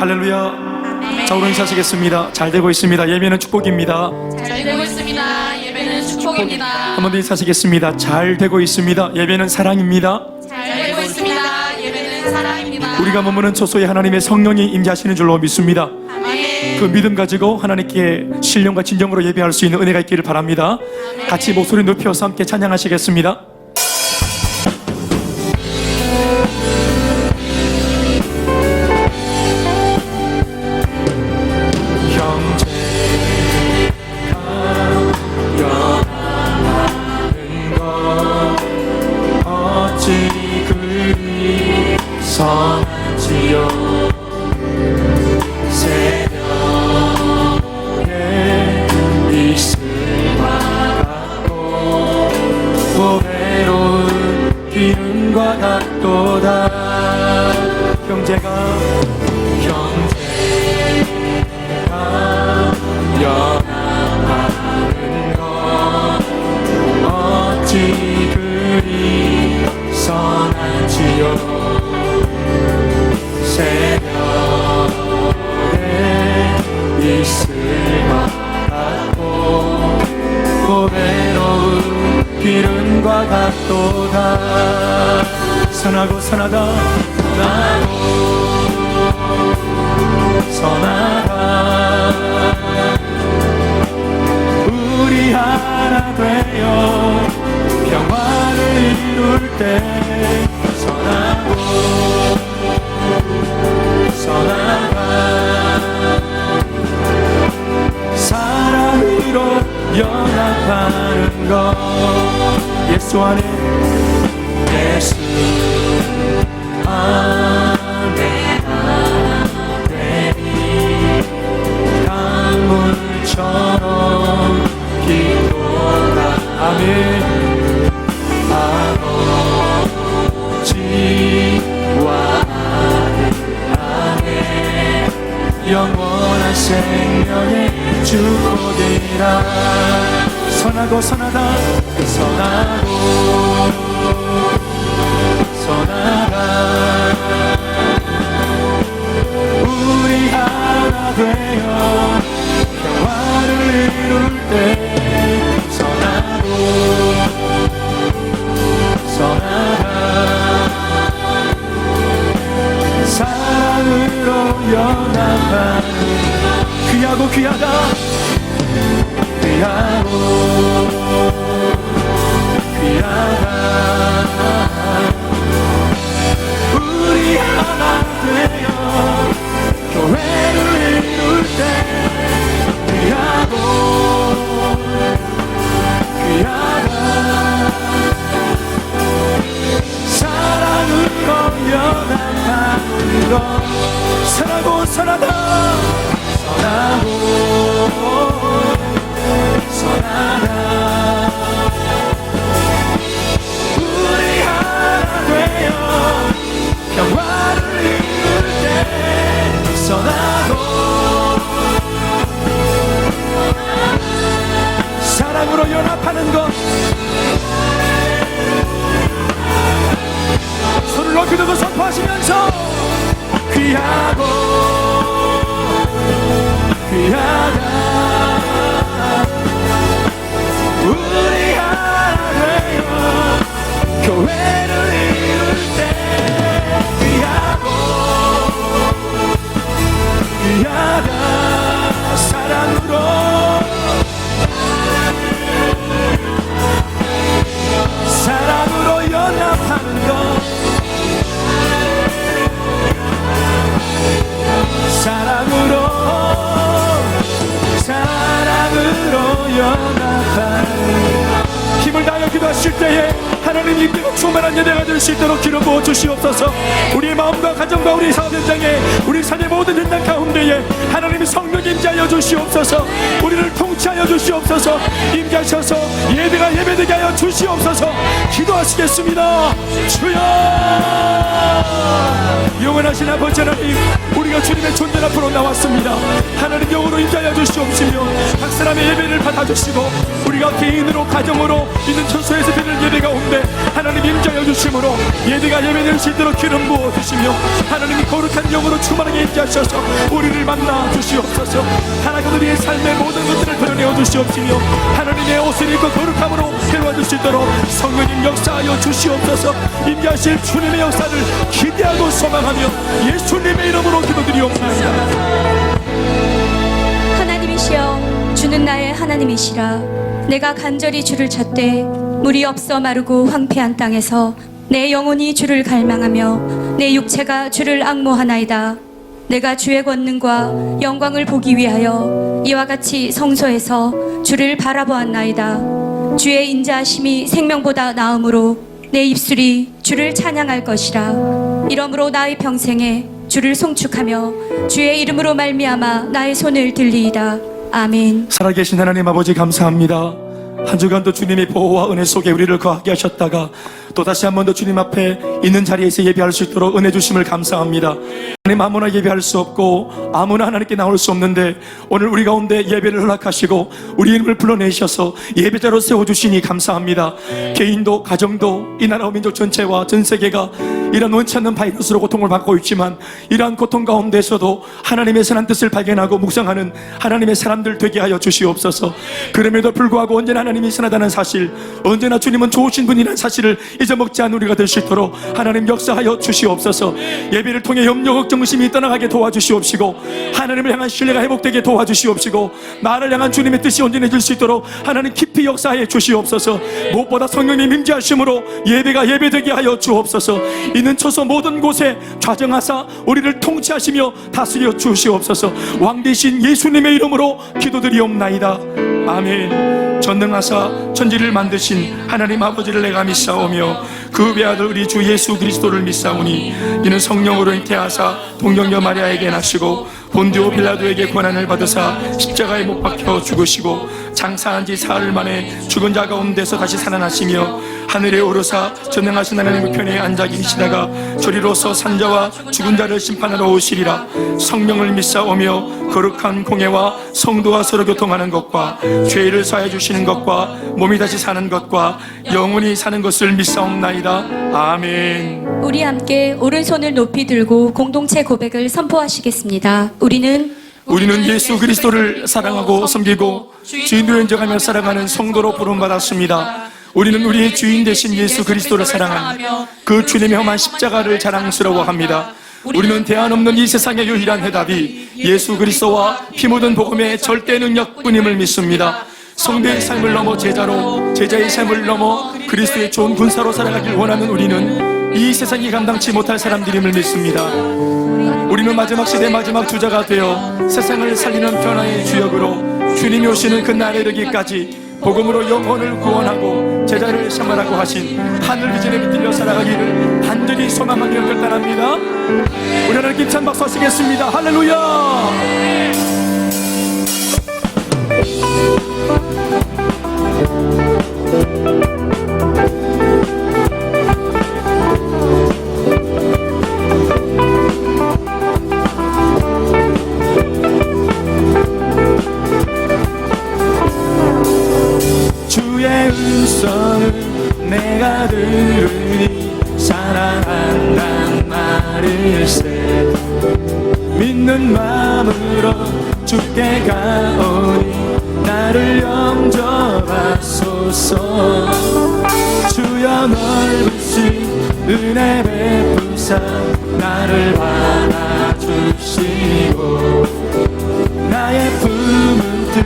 할렐루야. 아멘. 자, 오늘 인사하시겠습니다. 잘 되고 있습니다. 예배는 축복입니다. 잘 되고 있습니다. 예배는 축복입니다. 한 번 더 인사하시겠습니다. 잘 되고 있습니다. 예배는 사랑입니다. 잘 되고 있습니다. 예배는 사랑입니다. 우리가 머무는 초소에 하나님의 성령이 임재하시는 줄로 믿습니다. 아멘. 그 믿음 가지고 하나님께 신령과 진정으로 예배할 수 있는 은혜가 있기를 바랍니다. 같이 목소리 높여서 함께 찬양하시겠습니다. 선한지요 새벽에 이슬과 같고 또 외로운 기름과 같도다. 형제가 연합하는 것 어찌 그리 선한지요. 새벽에 이슬과 같고 또 외로운 기름과 같도다. 선하고 선하다 선하고 선하다. 우리 하나 되어 평화를 이룰 때 선하고 선하다. 사랑으로 연합하는 것 예수 안에 예수 안에 되니 강물처럼 기도가 아멘. 아버지와 영원한 생명의 축복이라. 선하고 선하다 선하고 선하다. 우리 하나 되어 평화를 이룰 때 선하고 선하다. 사랑으로 연합하는 귀하고 귀하다 귀하고 귀하다. 우리 하나 되어 교회를 이룰 때 귀하고 귀하다. 사랑으로 연합하는 것 선하고 선하다 선하고 선하다. 우리 하나 되어 평화를 이룰 때 선하고 사랑으로 연합하는 것 손을 높이 들고 선포하시면서 귀하고 귀하다. 우리 하나 되어 교회를 이룰 때 귀하고 귀하다. 사랑으로 사랑으로 연합하는 것 사랑으로 연합하는 힘을 다하여 기도하실 때에 하나님 임재가 충만한 예배가 될 수 있도록 기름 부어 주시옵소서. 우리의 마음과 가정과 우리 사업 현장에 우리 삶의 모든 현장 가운데에 하나님의 성령 임재하여 주시옵소서. 우리를 통치하여 주시옵소서. 임재하셔서 예배가 예배되게 하여 주시옵소서. 기도하시겠습니다. 주여 영원하신 아버지 하나님, 우리가 주님의 존재 앞으로 나왔습니다. 하나님 영으로 임재하여 주시옵시며 각 사람의 예배를 받아주시고 우리가 개인으로 가정으로 있는 처소에서 드리는 예배 가운데 하나님 임재하여 주심으로 예배가 예배될 수 있도록 기름 부어 주시며 하나님이 거룩한 영으로 충만하게 임재하셔서 우리를 만나 주시옵소서. 하나님 우리의 삶의 모든 것들을 드러내어 주시옵시며 하나님의 옷을 입고 거룩함으로 데려와 수 있도록 성령님 역사하여 주시옵소서. 임재하실 주님의 역사를 기대하고 소망하며 예수님의 이름으로 기도드리옵나이다. 하나님이시여, 주는 나의 하나님이시라. 내가 간절히 주를 찾되 물이 없어 마르고 황폐한 땅에서 내 영혼이 주를 갈망하며 내 육체가 주를 앙모하나이다. 내가 주의 권능과 영광을 보기 위하여 이와 같이 성소에서 주를 바라보았나이다. 주의 인자하심이 생명보다 나음으로 내 입술이 주를 찬양할 것이라. 이러므로 나의 평생에 주를 송축하며 주의 이름으로 말미암아 나의 손을 들리이다. 아멘. 살아계신 하나님 아버지 감사합니다. 한 주간도 주님의 보호와 은혜 속에 우리를 거하게 하셨다가 또 다시 한 번 더 주님 앞에 있는 자리에서 예배할 수 있도록 은혜 주심을 감사합니다. 하나님, 아무나 예배할 수 없고 아무나 하나님께 나올 수 없는데 오늘 우리 가운데 예배를 허락하시고 우리 이름을 불러내셔서 예배자로 세워주시니 감사합니다. 개인도 가정도 이 나라와 민족 전체와 전 세계가 이런 원치 않는 바이러스로 고통을 받고 있지만 이러한 고통 가운데서도 하나님의 선한 뜻을 발견하고 묵상하는 하나님의 사람들 되게 하여 주시옵소서. 그럼에도 불구하고 언제나 하나님이 선하다는 사실, 언제나 주님은 좋으신 분이라는 사실을 잊어먹지 않은 우리가 될 수 있도록 하나님 역사하여 주시옵소서. 예배를 통해 염려 걱정심이 떠나가게 도와주시옵시고 하나님을 향한 신뢰가 회복되게 도와주시옵시고 나를 향한 주님의 뜻이 온전해질 수 있도록 하나님 깊이 역사하여 주시옵소서. 무엇보다 성령님 임재하심으로 예배가 예배되게 하여 주옵소서. 있는 처소 모든 곳에 좌정하사 우리를 통치하시며 다스려 주시옵소서. 왕되신 예수님의 이름으로 기도드리옵나이다. 아멘. 전능하사 천지를 만드신 하나님 아버지를 내가 믿사오며 그 외아들 우리 주 예수 그리스도를 믿사오니 이는 성령으로 잉태하사 동정녀 마리아에게 나시고 본디오 빌라도에게 고난을 받으사 십자가에 못 박혀 죽으시고 장사한 지 사흘 만에 죽은 자 가운데서 다시 살아나시며 하늘에 오르사 전능하신 하나님 우편에 앉아 계시다가 저리로서 산자와 죽은 자를 심판하러 오시리라. 성령을 믿사오며 거룩한 공예와 성도와 서로 교통하는 것과 죄를 사해 주시는 것과 몸이 다시 사는 것과 영원히 사는 것을 믿사옵나이다. 아멘. 우리 함께 오른손을 높이 들고 공동체 고백을 선포하시겠습니다. 우리는 예수 그리스도를 사랑하고 섬기고 주인으로 인정하며 살아가는 성도로 부름받았습니다. 우리는 우리의 주인 되신 예수 그리스도를 사랑하며 그 주님의 험한 십자가를 자랑스러워합니다. 우리는 대안 없는 이 세상의 유일한 해답이 예수 그리스도와 피 묻은 복음의 절대 능력뿐임을 믿습니다. 성도의 삶을 넘어 제자로, 제자의 삶을 넘어 그리스도의 좋은 군사로 살아가길 원하는 우리는 이 세상이 감당치 못할 사람들임을 믿습니다. 우리는 마지막 시대 마지막 주자가 되어 세상을 살리는 변화의 주역으로 주님이 오시는 그날에 이르기까지 복음으로 영혼을 구원하고 제자를 삼으라고 하신 하늘 비전에 붙들려 살아가기를 간절히 소망하며 결단합니다. 우리 하나님 힘찬 박수 하시겠습니다. 할렐루야. 주의 음성을 내가 들으니 사랑한단 말일세. 믿는 마음으로 주께 가오니 나를 영접하소서. 주여 넓으신 은혜 베푸사 나를 받아주시고 나의 품은 뜻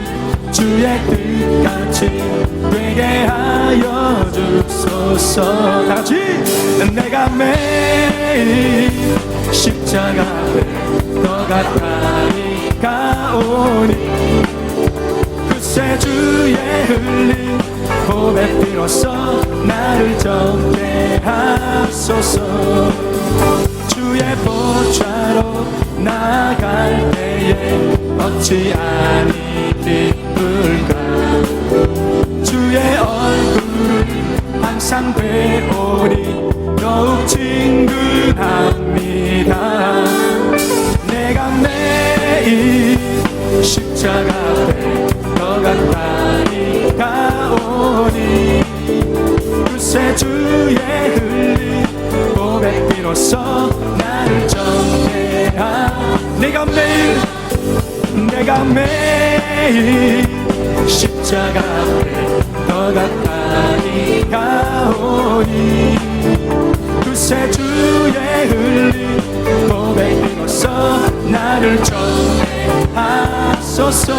주의 뜻같이 되게 하여 주소서. 다같이 내가 매일 십자가 앞에 더 가까이 가오니 그새 주의 흘린 고백 들어서 나를 정케 하소서. 주의 보좌로 나아갈 때에 어찌 아니 기쁠까. 주의 얼굴을 항상 배우니 더욱 친근합니다. 내가 매일 십자가 앞에 더 가까이 가오니 그새 주의 비로소 나를 정죄하. 내가 매일 십자가 앞에 더 가까이 가오니 그새 주의 흘린 고백 비로소 나를 정죄하소서.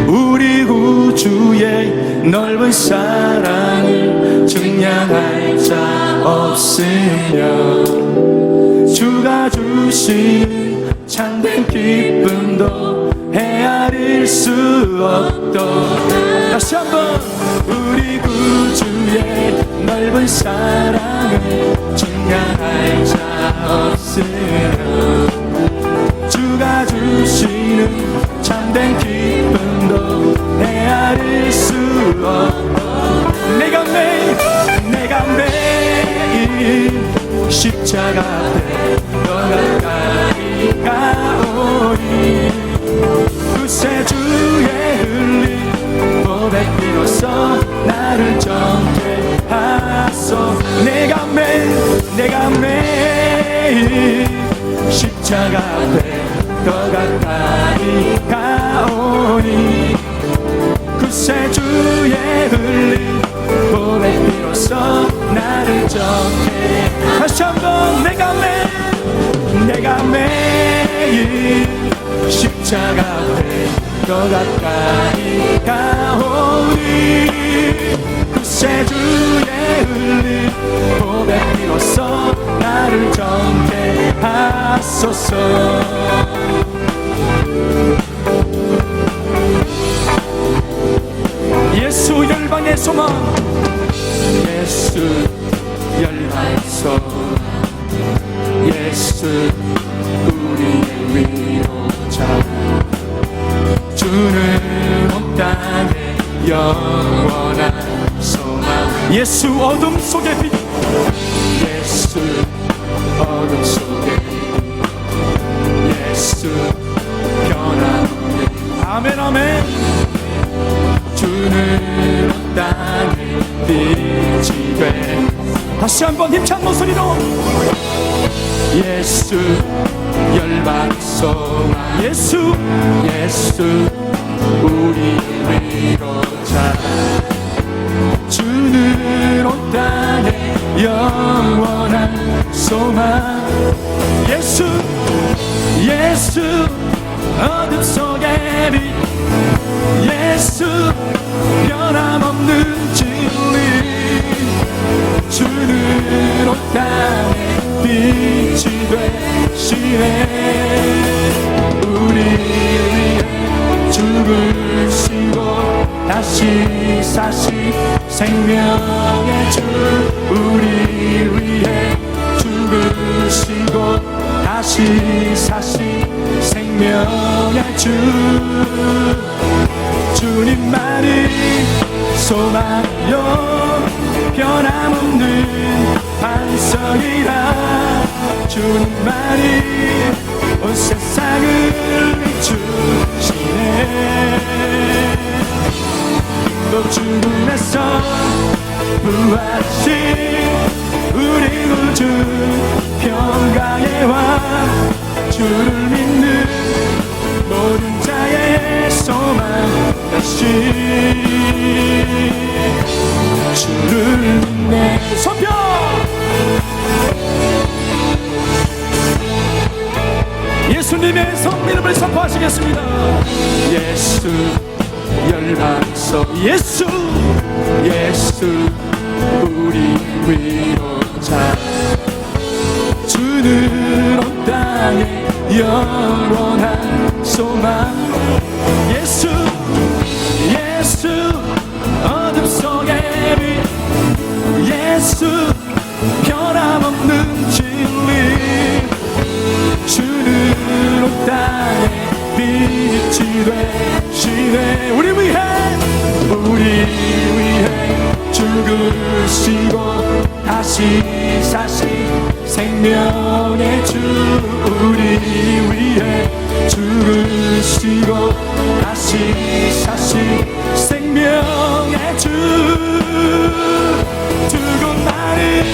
우리 구주의 넓은 사랑을 증량할 자 없으며 주가 주시는 참된 기쁨도 헤아릴 수 없도. 다시 한번. 우리 구주의 넓은 사랑을 증량할 자 없으며 주가 주시는 참된 기쁨도 헤아릴 수 없고. 내가 매일 십자가 앞에 더 가까이 가오니 그새 주의 흘린 고백 비로소 나를 정죄하소. 내가 매일 십자가 앞에 더 가까이 가오니 그새 주의 흘린 고백 비로소 나를 정죄. 다시 한번. 내가 매일 십자가 앞에 더 가까이 가오니 그새 주의 흘린 고백 비로소 나를 정죄하소서. 예수 열방의 소망. 예수 열방의 소망. 예수 우리의 위로자. 주는 온 땅에 영원한 소망. 예수 어둠 속의 빛. 예수 어둠 속의 빛. 예수 변함없는. 아멘 아멘. 주는 온 땅에 빛이 돼. 다시 한번 힘찬 목소리로. 예수 열방 소망. 예수 우리 위로자. 주는 온 땅에 영원한 소망. 예수 어둠 속의 빛. 예수 변함없는 진리. 주는 온 땅에 빛이 되시네. 우리 위해 죽으시고 다시 사신 생명의 주. 우리 위해 죽으시고 다시 사신 생명의 주. 주님만이 소망요 변함없는 반석이라. 주님만이 온 세상을 비추시네. 또 죽음에서 부활하신 우리 구주 평강의 왕. 주를 믿는 모든 자의 소망 대신 주를 믿네. 손펴. 예수님의 성이름을 선포하시겠습니다. 예수 열방서. 예수 우리 위로자. 주는 온 땅에 영원한 소망. 예수 어둠 속의 빛. 예수 변함없는 진리. 주는 온 땅에 빛이 되시네. 우리 위해 죽으 죽으시고 다시 사신 생명의 주 우리 위해 죽으시고 다시 사신 생명의 주 두고 나는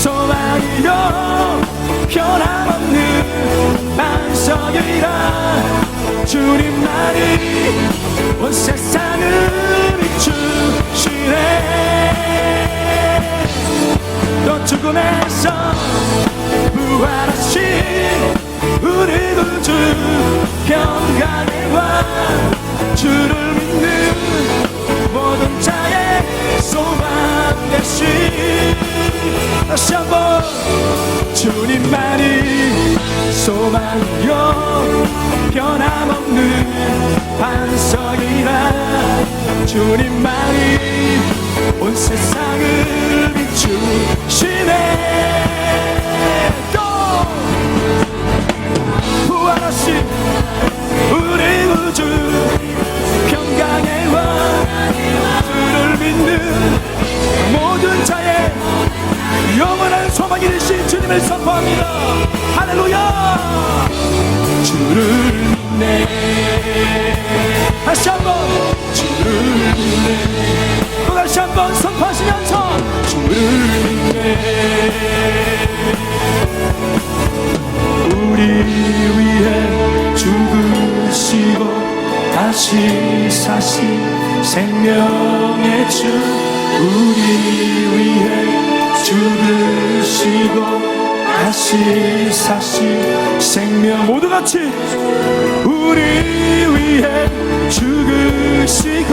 소망이요 변함없는 반석이라 주님만이 온 세상을 비추시네 또 죽음에서 부활하신 우리 구주 평강의 왕 주를 믿는 모든 자의 소망 되신 다시 한번 주님만이 소망이요 변함없는 반석이라 주님만이 온 세상을 비추시네 또 부활하신 우리 구주 평강의 왕 주를 믿는 모든 자의 영원한 소망이 되신 주님을 선포합니다. 할렐루야 주를 믿네 다시 한번 주를 믿네 또 다시 한번 선포하시면서 주를 믿네 우리 위해 죽으시고 다시 사신 생명의 주 우리 위해 죽으시고 다시 사신 생명 모두 같이 우리 위해 죽으시고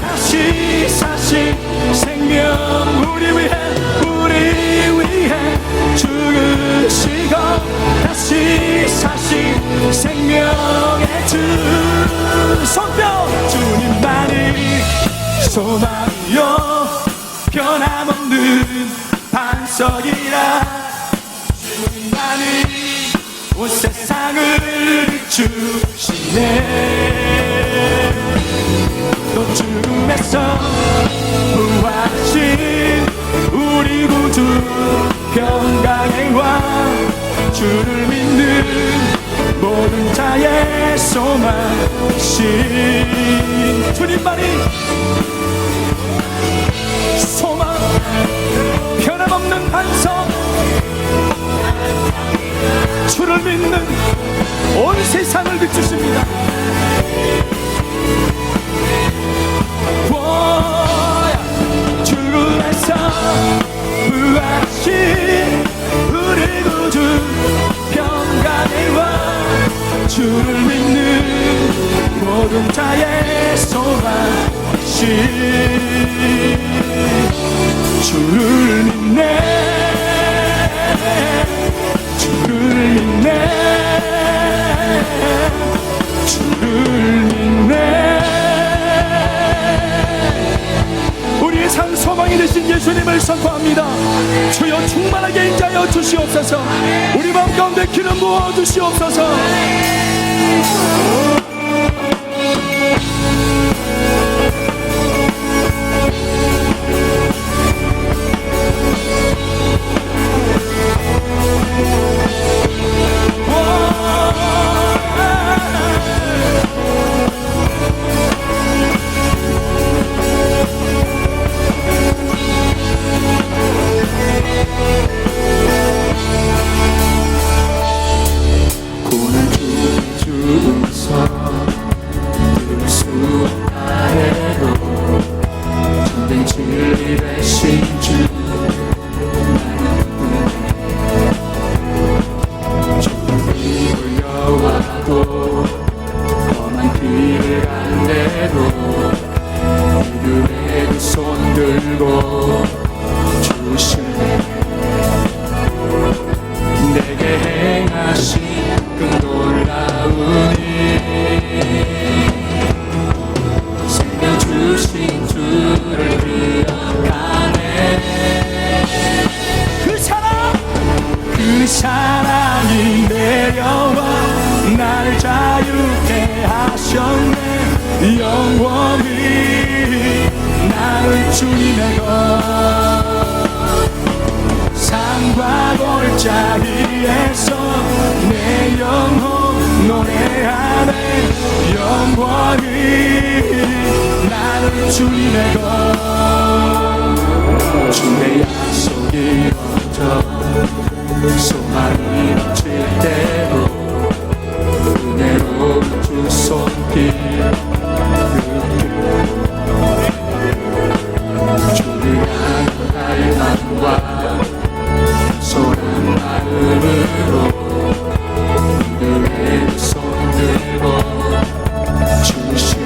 다시 사신 생명 우리 위해 죽으시고 다시 사신 생명의 주 성령 주님만이 소망이요 변함없는 반석이라 주님만이 온 세상을 비추시네 또 죽음에서 부활하신 우리 구주 평강의 왕 주를 믿는 모든 자의 소망이신 주님만이 소망 변함없는 반석 주를 믿는 온 세상을 비추십니다. 죽음에서 부활하신 우리 구주 평강의 왕 주를 믿는 모든 자의 소망이신 주를 믿네 주를 믿네 주를 믿네 우리의 산 소망이 되신 예수님을 선포합니다. 주여 충만하게 인자하여 주시옵소서 우리 마음 가운데 기름 부어 주시옵소서 사랑이 내려와 나를 자유케 하셨네 영원히 나를 주님의 것 산과 골짜기에서 내 영혼 노래하네 영원히 나는 주님의 것 주의 약속이 이루어져 소망이 넘칠 때로 은혜로운 주 손길 주를 향한 갈망과 소란 마음으로 오늘의 손 들고 주실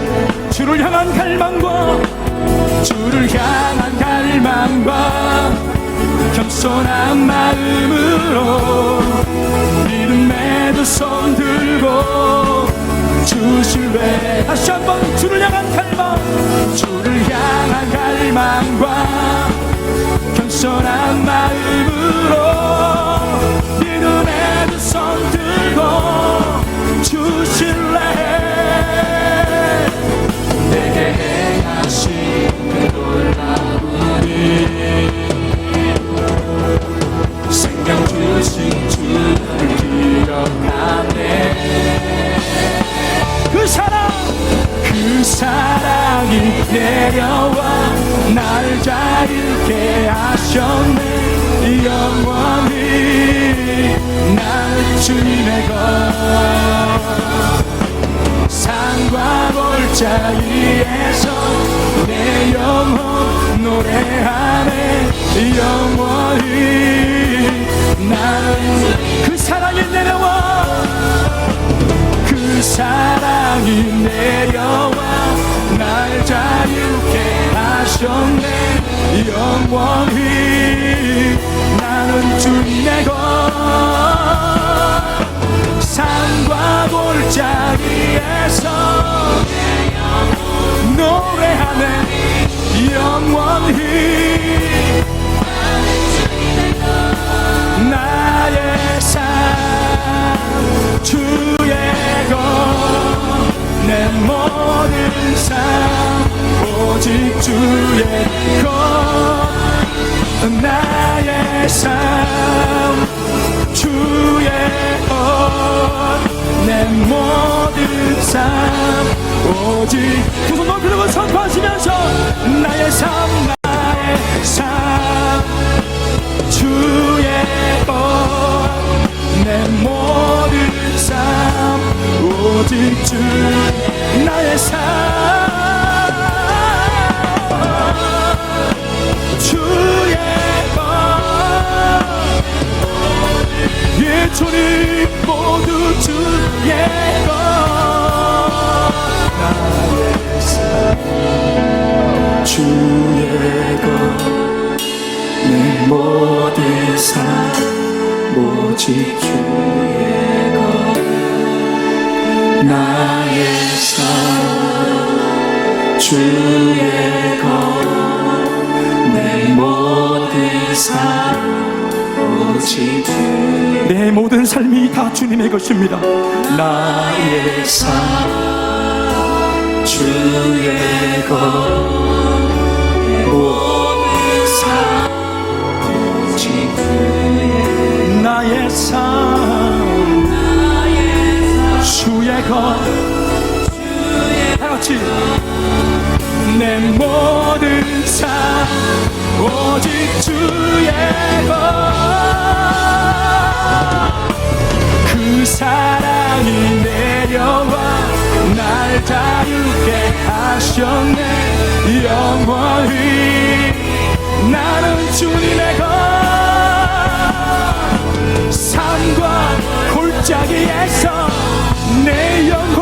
주를 향한 갈망과 주를 향한 갈망과 겸손한 마음으로 믿음의 두 손 들고 주실래 다시 한번 주를 향한 갈망 주를 향한 갈망과 겸손한 마음으로 믿음의 두 손 들고 주실래 내게 행하신 그 놀라운 일 생명 주신 주를 기억하네 그 사랑이 내려와 날 자유케 하셨네 영원히 난 주님의 것 산과 골짜기에서 내 영혼 노래하네 영원히 나는 그 사랑이 내려와 그 사랑이 내려와 날 자유케 하셨네 영원히 나는 주님의 것 산과 골짜기에서 노래하네 영원히 나의 삶 주의 것 내 모든 삶 오직 주의 것 나의 삶 주의 것 내 모든 삶 오직 두 손 높이 들고 선포하시면서 나의 삶 나의 삶 주의 것 내 모든 삶 오직 주 나의 삶 주의 것 예 주님 모두 주의 것 나의 삶 주의 것 내 모든 삶 오직 주의 것 나의 삶 주의 것 내 모든 삶 오직 주의 내 모든 삶이 다 주님의 것입니다 나의 삶 주의 것 모든 삶 오직 주의 나의 삶 주의 것 다같이 내 모든 삶 오직 주의 것 그 사랑이 내려와 날 자유케 하셨네 영원히 나는 주님의 것 산과 골짜기에서 내 영혼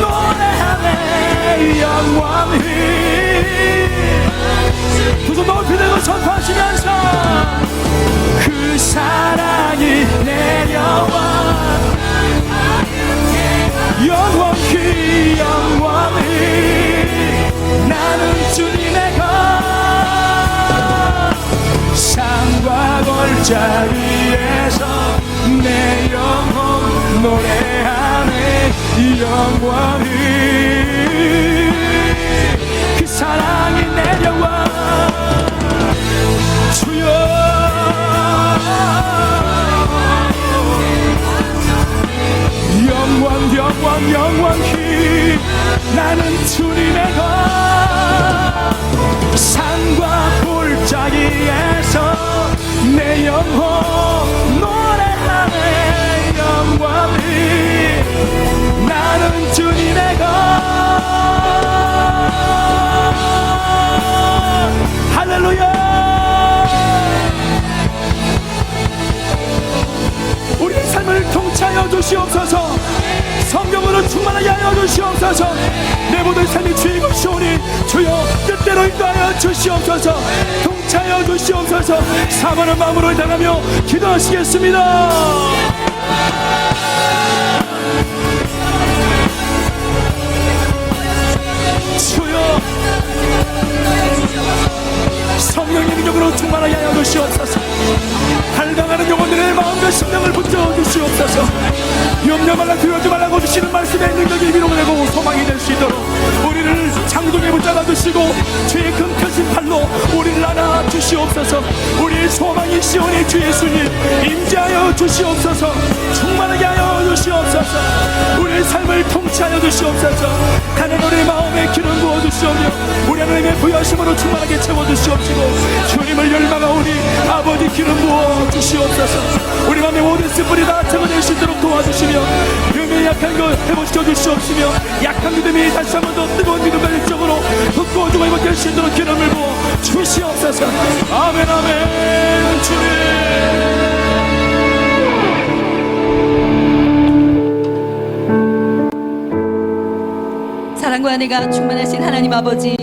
노래하네 영원히 두 손 높이 들고 선포하시면서 그 사랑이 내려와 영원히 영원히 나는 주님의 것 산과 골짜기에서 내 영혼 노래하네 영원히 그 사랑이 내려와 영원히 나는 주님의 것 산과 골짜기에서 내 영혼 노래하네 영원히 나는 주님의 것 할렐루야. 우리의 삶을 통치하여 주시옵소서. 성령으로 충만하게 하여 주시옵소서. 내 모든 삶이 주의 것이오니 주여 뜻대로 인도하여 주시옵소서. 통치하여 주시옵소서. 사모하는 마음으로 당하며 기도하시겠습니다. 주여 성령의 능력으로 충만하게 하여 주시옵소서. 갈망하는 영혼들의 마음과 심령을 붙여 주시옵소서. 염려 말라 두려워하지 말라고 주시는 말씀의 능력이 위로가 되고 소망이 될 수 있도록 우리를 장독에 붙잡아 주시고 주의 금 펴신 팔로 우리를 안아 주시옵소서. 우리의 소망이 시온의 주 예수님 임재하여 주시옵소서. 충만하게 하여 주시옵소서. 우리의 삶을 통치하여 주시옵소서. 가는 우리의 마음에 기름 부어 주시오며 우리 하나님의 부여심으로 충만하게 채워 주시옵시고 주님을 열망하오니 아버지 기름 부어 주시옵소서. 우리 마음의 모든 쓴뿌리 다 채워낼 수 있도록 도와주시며 영의 약한 것 회복시켜 주시옵시며 약한 믿음이 다시 한 번 더 뜨거운 믿음과 일적으로 돋고 주고 회복될 수 있도록 기름을 부어 주시옵소서. 아멘 아멘. 주님 사랑과 은혜가 충만하신 하나님 아버지,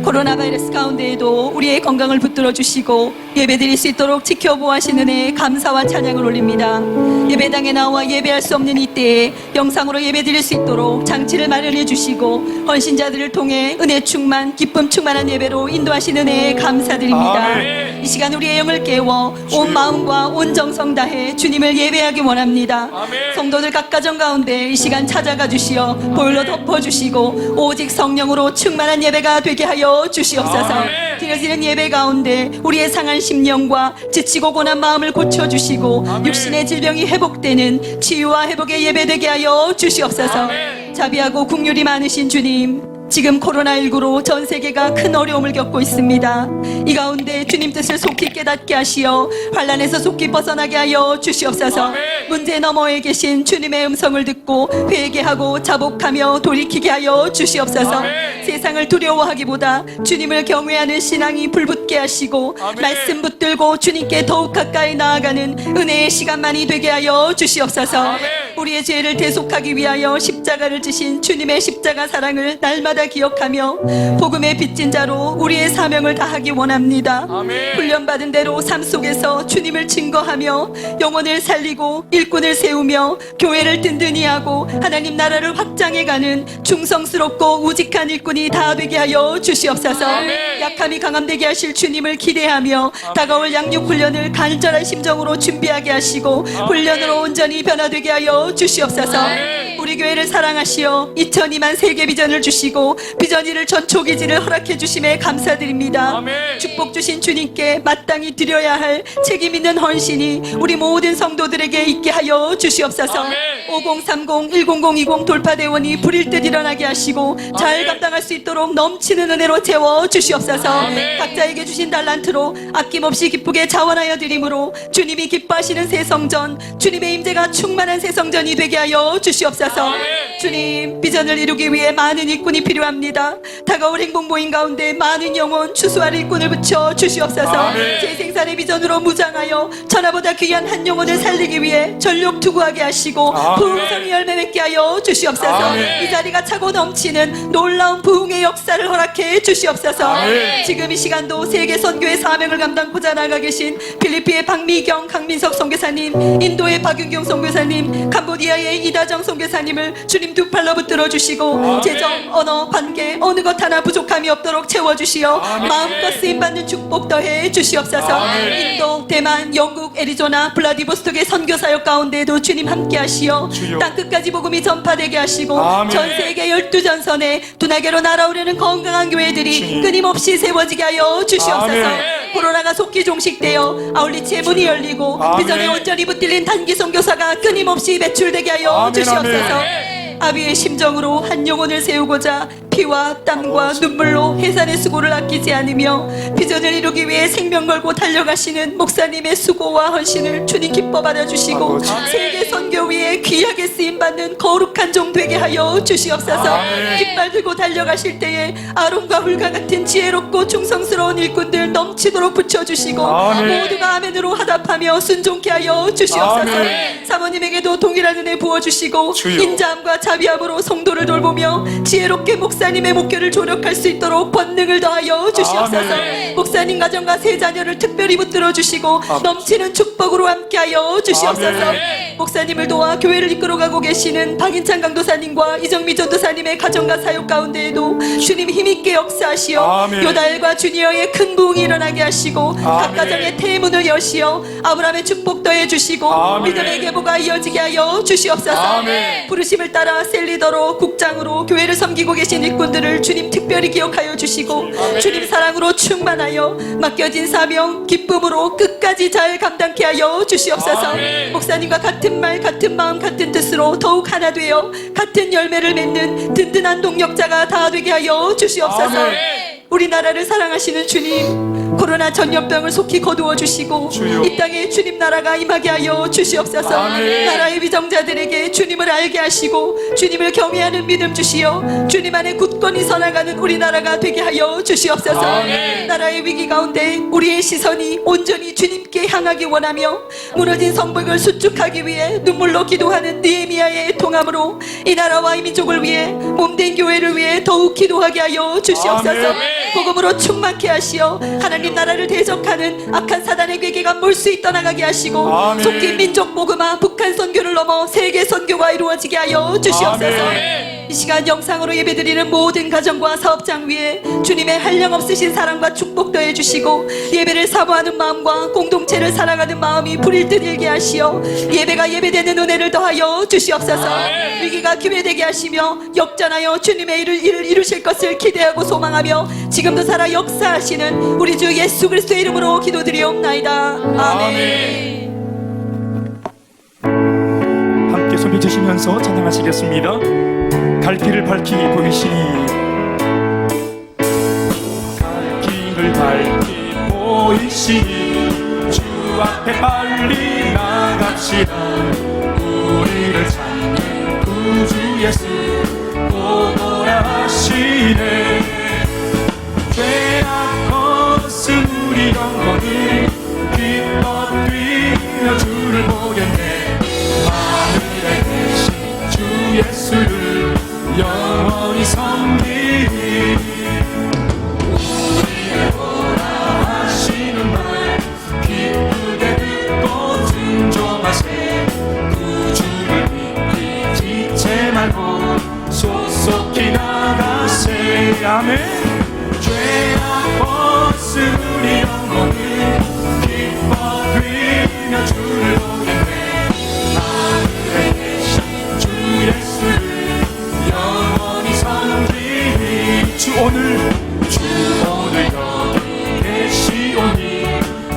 코로나 바이러스 가운데에도 우리의 건강을 붙들어 주시고 예배드릴 수 있도록 지켜보아하신 은혜에 감사와 찬양을 올립니다. 예배당에 나와 예배할 수 없는 이때에 영상으로 예배드릴 수 있도록 장치를 마련해 주시고 헌신자들을 통해 은혜 충만, 기쁨 충만한 예배로 인도하신 은혜에 감사드립니다. 아멘. 이 시간 우리의 영을 깨워 온 마음과 온 정성 다해 주님을 예배하기 원합니다. 아멘. 성도들 각 가정 가운데 이 시간 찾아가 주시어 보혈로 덮어주시고 오직 성령으로 충만한 예배가 되게 하여 주시옵소서. 아멘. 드려지는 예배 가운데 우리의 상한 심령과 지치고 고난 마음을 고쳐주시고 아멘. 육신의 질병이 회복되는 치유와 회복의 예배 되게 하여 주시옵소서. 아멘. 자비하고 긍휼이 많으신 주님, 지금 코로나19로 전 세계가 큰 어려움을 겪고 있습니다. 이 가운데 주님 뜻을 속히 깨닫게 하시어 환난에서 속히 벗어나게 하여 주시옵소서. 아멘. 문제 너머에 계신 주님의 음성을 듣고 회개하고 자복하며 돌이키게 하여 주시옵소서. 아멘. 세상을 두려워하기보다 주님을 경외하는 신앙이 불붙게 하시고 아멘. 말씀 붙들고 주님께 더욱 가까이 나아가는 은혜의 시간만이 되게 하여 주시옵소서. 아멘. 우리의 죄를 대속하기 위하여 십자가를 지신 주님의 십자가 사랑을 날마다 기억하며 복음의 빚진 자로 우리의 사명을 다하기 원합니다. 아멘. 훈련받은 대로 삶 속에서 주님을 증거하며 영혼을 살리고 일꾼을 세우며 교회를 든든히 하고 하나님 나라를 확장해가는 충성스럽고 우직한 일꾼이 다 되게 하여 주시옵소서. 아멘. 약함이 강함되게 하실 주님을 기대하며 다가올 양육 훈련을 간절한 심정으로 준비하게 하시고 훈련으로 온전히 변화되게 하여 주시옵소서. 아멘. 우리 교회를 사랑하시어 2002만 세계 비전을 주시고 비전이를 전초기지를 허락해 주심에 감사드립니다. 아멘. 축복 주신 주님께 마땅히 드려야 할 책임 있는 헌신이 우리 모든 성도들에게 있게 하여 주시옵소서. 아멘. 5030, 10020 돌파대원이 불일 듯 일어나게 하시고 잘 감당할 수 있도록 넘치는 은혜로 채워 주시옵소서. 아멘. 각자에게 주신 달란트로 아낌없이 기쁘게 자원하여 드림으로 주님이 기뻐하시는 새 성전, 주님의 임재가 충만한 새 성전이 되게 하여 주시옵소서. 아멘. 주님, 비전을 이루기 위해 많은 일꾼이 필요합니다. 다가올 행복모임 가운데 많은 영혼 추수할 일꾼을 붙여 주시옵소서. 아멘. 제 생산의 비전으로 무장하여 천하보다 귀한 한 영혼을 살리기 위해 전력 투구하게 하시고 아멘. 부흥성이 열매 맺게 하여 주시옵소서. 아멘. 이 자리가 차고 넘치는 놀라운 부흥의 역사를 허락해 주시옵소서. 아멘. 지금 이 시간도 세계 선교의 사명을 감당고자 나가 계신 필리핀의 박미경, 강민석 선교사님, 인도의 박윤경 선교사님, 캄보디아의 이다정 선교사님을 주님 두 팔로 붙들어 주시고 아멘. 재정, 언어, 관계 어느 것 하나 부족함이 없도록 채워주시어 아멘. 마음껏 쓰임받는 축복 더해 주시옵소서. 아멘. 인도, 대만, 영국, 애리조나, 블라디보스톡의 선교사역 가운데에도 주님 함께 하시어 주여. 땅끝까지 복음이 전파되게 하시고 아멘. 전 세계 12전선에 두나게로 날아오르는 건강한 교회들이 주님. 끊임없이 세워지게 하여 주시옵소서. 아멘. 코로나가 속히 종식되어 아울리치의 문이 열리고 아멘. 비전에 온전히 붙들린 단기 선교사가 끊임없이 배출되게 하여 아멘, 주시옵소서. 아멘. 아비의 심정으로 한 영혼을 세우고자 피와 땀과 눈물로 해산의 수고를 아끼지 않으며 비전을 이루기 위해 생명 걸고 달려가시는 목사님의 수고와 헌신을 주님 기뻐 받아주시고 세계 선교 위에 귀하게 쓰임받는 거룩한 종 되게 하여 주시옵소서. 깃발 들고 달려가실 때에 아론과 훌과 같은 지혜롭고 충성스러운 일꾼들 넘치도록 붙여주시고 모두가 아멘으로 화답하며 순종케 하여 주시옵소서. 사모님에게도 동일한 은혜 부어주시고 인자함과 자비함으로 성도를 돌보며 지혜롭게 목사님의 목표를 조력할 수 있도록 권능을 더하여 주시옵소서. 목사님 가정과 세 자녀를 특별히 붙들어 주시고 넘치는 축복으로 함께하여 주시옵소서. 목사님을 도와 교회를 이끌어가고 계시는 박인찬 강도사님과 이정미 전도사님의 가정과 사역 가운데에도 주님 힘있게 역사하시어 요달과 주니어의 큰 부흥이 일어나게 하시고 각 가정의 태문을 여시어 아브라함의 축복 더해 주시고 믿음의 계보가 이어지게 하여 주시옵소서. 부르심을 따라 셀리더로 국장으로 교회를 섬기고 계신 일꾼들을 주님 특별히 기억하여 주시고 주님 사랑으로 충만하여 맡겨진 사명 기쁨으로 끝까지 잘 감당케 하여 주시옵소서. 목사님과 같은 말 같은 마음 같은 뜻으로 더욱 하나 되어 같은 열매를 맺는 든든한 동력자가 다 되게 하여 주시옵소서. 우리나라를 사랑하시는 주님, 코로나 전염병을 속히 거두어 주시고 이 땅에 주님 나라가 임하게 하여 주시옵소서. 나라의 위정자들에게 주님을 알게 하시고 주님을 경외하는 믿음 주시어 주님 안에 굳건히 서나가는 우리나라가 되게 하여 주시옵소서. 나라의 위기 가운데 우리의 시선이 온전히 주님께 향하기 원하며 무너진 성벽을 수축하기 위해 눈물로 기도하는 느헤미야의 통함으로 이 나라와 이 민족을 위해 몸된 교회를 위해 더욱 기도하게 하여 주시옵소서. 복음으로 충만케 하시어 하나님 나라를 대적하는 악한 사단의 괴계가 몰수히 떠나가게 하시고 속히 민족 복음화 북한 선교를 넘어 세계 선교가 이루어지게 하여 주시옵소서. 이 시간 영상으로 예배드리는 모든 가정과 사업장 위에 주님의 한량없으신 사랑과 축복 더해 주시고 예배를 사모하는 마음과 공동체를 사랑하는 마음이 불일 듯 일게 하시어 예배가 예배되는 은혜를 더하여 주시옵소서. 위기가 기회되게 하시며 역전하여 주님의 일을 이루실 것을 기대하고 소망하며 지금도 살아 역사하시는 우리 주 예수 그리스도의 이름으로 기도드리옵나이다. 아멘. 함께 손을 드시면서 찬양하시겠습니다. 갈 길을 밝히 보이시니 갈 길을 밝히 보이시니 주 앞에 빨리 나갑시다. 우리를 찾는 구주 예수 오고라 하시네. 죄악 벗은 우리 영혼을 기뻐 뛰며 주를 보겠네. 하늘에 계신 주 예수를 영원히 섬기리. 우리를 보라 하시는 말 기쁘게 듣고 순종하세. 구주를 믿기 지체 말고 속속히 나가세. 아멘. 죄악 벗은 우리 영혼을 기뻐 뛰며 주를 보겠네. 하늘에 계신 주 예수를 영원히 섬기리. 주 오늘 여기 계시오니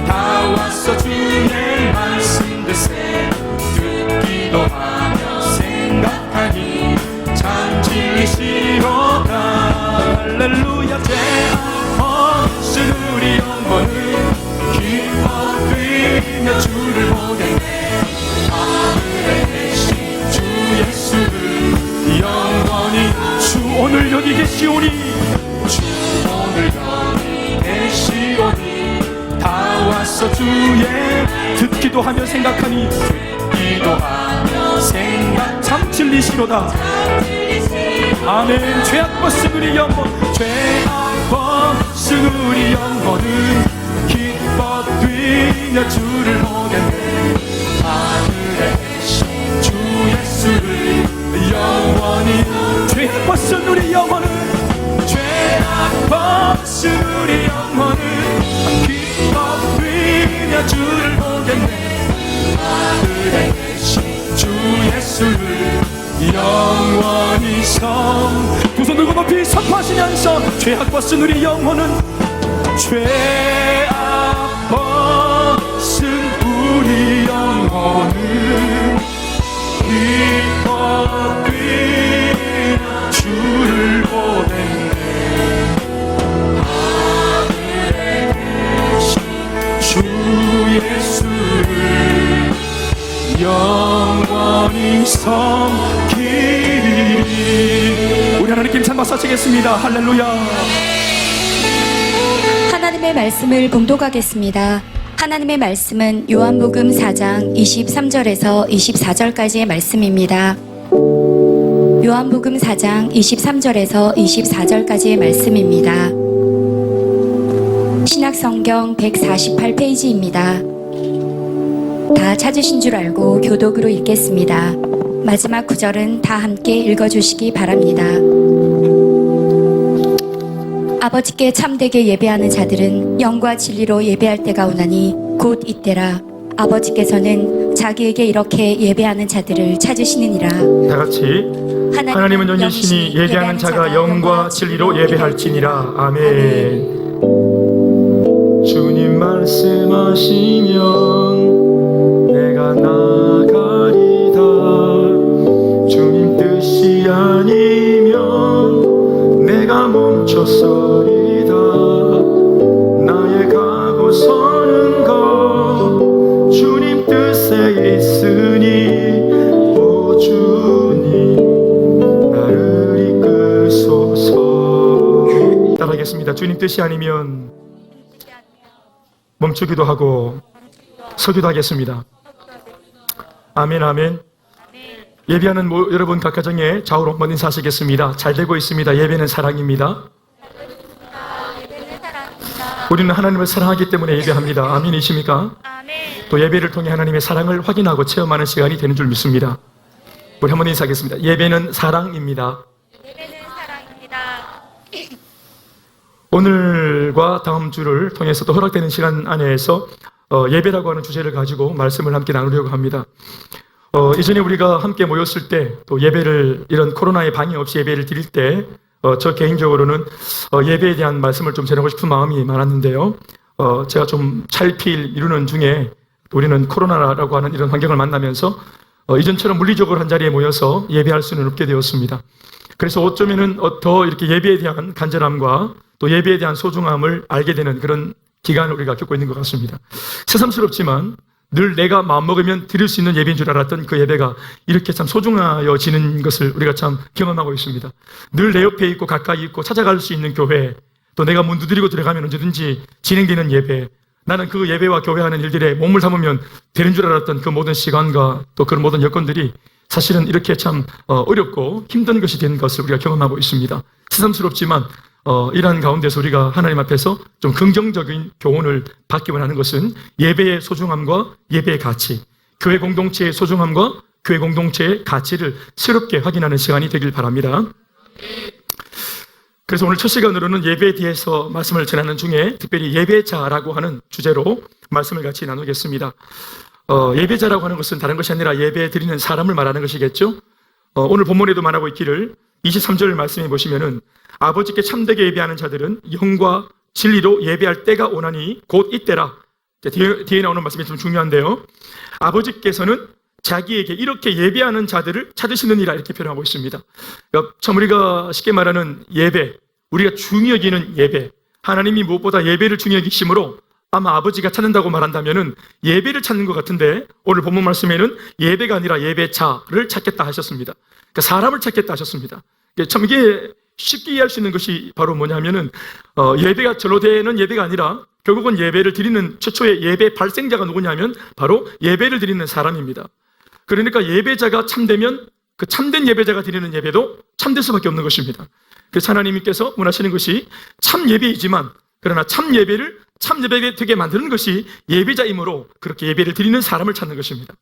다 와서 주의 말씀 듣세. 듣기도 하며 생각하니 참 진리시로다. 할렐루야. 죄악 벗은 우리 영혼을 기뻐 뛰며 주를 보겠네. 하늘에 계신 주 예수를 영원히. 주 오늘 여기 계시오니 주 오늘 여기 계시오니 다 와서 주의 듣기도 하며 생각하니 듣기도 하며 생각 참 진리시로다. 아멘. 죄악 벗은 우리 영혼, 죄악 벗은 우리 영혼은 기뻐 뛰며 주를 보겠네. 하늘에 계신 주 예수를 영원히. 죄악 벗은 우리 영혼은, 죄악 벗은 우리 영혼은 기뻐 뛰며 주를 보겠네. 하늘에 계신 주 예수를 영원히 두 손 들고 높이 선포하시면서 죄악 벗은 우리 영혼은, 죄악 벗은 우리 영혼은 기뻐 뛰 섬기리. 우리 하나님께 참 박수치겠습니다. 할렐루야. 하나님의 말씀을 봉독하겠습니다. 하나님의 말씀은 요한복음 4장 23절에서 24절까지의 말씀입니다. 요한복음 4장 23절에서 24절까지의 말씀입니다. 신약성경 148페이지입니다. 다 찾으신 줄 알고 교독으로 읽겠습니다. 마지막 구절은 다 함께 읽어주시기 바랍니다. 아버지께 참되게 예배하는 자들은 영과 진리로 예배할 때가 오나니 곧 이때라. 아버지께서는 자기에게 이렇게 예배하는 자들을 찾으시느니라. 다 같이 하나님은 영이시니 예배하는 자가 영과 진리로 예배할지니라. 아멘. 주님 말씀하시면 내가 나가리다. 주님 뜻이 아니면 내가 멈춰서리다. 나의 가고 서는 것 주님 뜻에 있으니 오 주님 나를 이끄소서. 따라하겠습니다. 주님 뜻이 아니면 멈추기도 하고 서기도 하겠습니다. 아멘 아멘. 예배하는 여러분 각 가정에 좌우로 한번 인사하시겠습니다. 잘 되고 있습니다. 예배는 사랑입니다. 우리는 하나님을 사랑하기 때문에 예배합니다. 아멘이십니까? 또 예배를 통해 하나님의 사랑을 확인하고 체험하는 시간이 되는 줄 믿습니다. 우리 한번 인사하겠습니다. 예배는 사랑입니다. 오늘과 다음 주를 통해서 또 허락되는 시간 안에서 예배라고 하는 주제를 가지고 말씀을 함께 나누려고 합니다. 이전에 우리가 함께 모였을 때 또 예배를 이런 코로나의 방해 없이 예배를 드릴 때 저 개인적으로는 예배에 대한 말씀을 좀 전하고 싶은 마음이 많았는데요. 제가 좀 찰필 이루는 중에 우리는 코로나라고 하는 이런 환경을 만나면서 이전처럼 물리적으로 한 자리에 모여서 예배할 수는 없게 되었습니다. 그래서 어쩌면은 더 이렇게 예배에 대한 간절함과 또 예배에 대한 소중함을 알게 되는 그런 기간을 우리가 겪고 있는 것 같습니다. 새삼스럽지만 늘 내가 마음먹으면 드릴 수 있는 예배인 줄 알았던 그 예배가 이렇게 참 소중하여지는 것을 우리가 참 경험하고 있습니다. 늘 내 옆에 있고 가까이 있고 찾아갈 수 있는 교회, 또 내가 문 두드리고 들어가면 언제든지 진행되는 예배, 나는 그 예배와 교회하는 일들에 몸을 담으면 되는 줄 알았던 그 모든 시간과 또 그런 모든 여건들이 사실은 이렇게 참 어렵고 힘든 것이 된 것을 우리가 경험하고 있습니다. 새삼스럽지만 이러한 가운데서 우리가 하나님 앞에서 좀 긍정적인 교훈을 받기만 하는 것은 예배의 소중함과 예배의 가치, 교회 공동체의 소중함과 교회 공동체의 가치를 새롭게 확인하는 시간이 되길 바랍니다. 그래서 오늘 첫 시간으로는 예배에 대해서 말씀을 전하는 중에 특별히 예배자라고 하는 주제로 말씀을 같이 나누겠습니다. 예배자라고 하는 것은 다른 것이 아니라 예배 드리는 사람을 말하는 것이겠죠. 오늘 본문에도 말하고 있기를 23절 말씀해 보시면은 아버지께 참되게 예배하는 자들은 영과 진리로 예배할 때가 오나니 곧 이때라. 뒤에 나오는 말씀이 좀 중요한데요. 아버지께서는 자기에게 이렇게 예배하는 자들을 찾으시느니라 이렇게 표현하고 있습니다. 그러니까 참 우리가 쉽게 말하는 예배, 우리가 중요히 여기는 예배, 하나님이 무엇보다 예배를 중요히 여기심으로 아마 아버지가 찾는다고 말한다면은 예배를 찾는 것 같은데 오늘 본문 말씀에는 예배가 아니라 예배자를 찾겠다 하셨습니다. 그러니까 사람을 찾겠다 하셨습니다. 참 이게 쉽게 이해할 수 있는 것이 바로 뭐냐면은 예배가 절로 되는 예배가 아니라 결국은 예배를 드리는 최초의 예배 발생자가 누구냐면 바로 예배를 드리는 사람입니다. 그러니까 예배자가 참되면 그 참된 예배자가 드리는 예배도 참될 수밖에 없는 것입니다. 그래서 하나님께서 원하시는 것이 참 예배이지만 그러나 참 예배를 참 예배가 되게 만드는 것이 예배자이므로 그렇게 예배를 드리는 사람을 찾는 것입니다.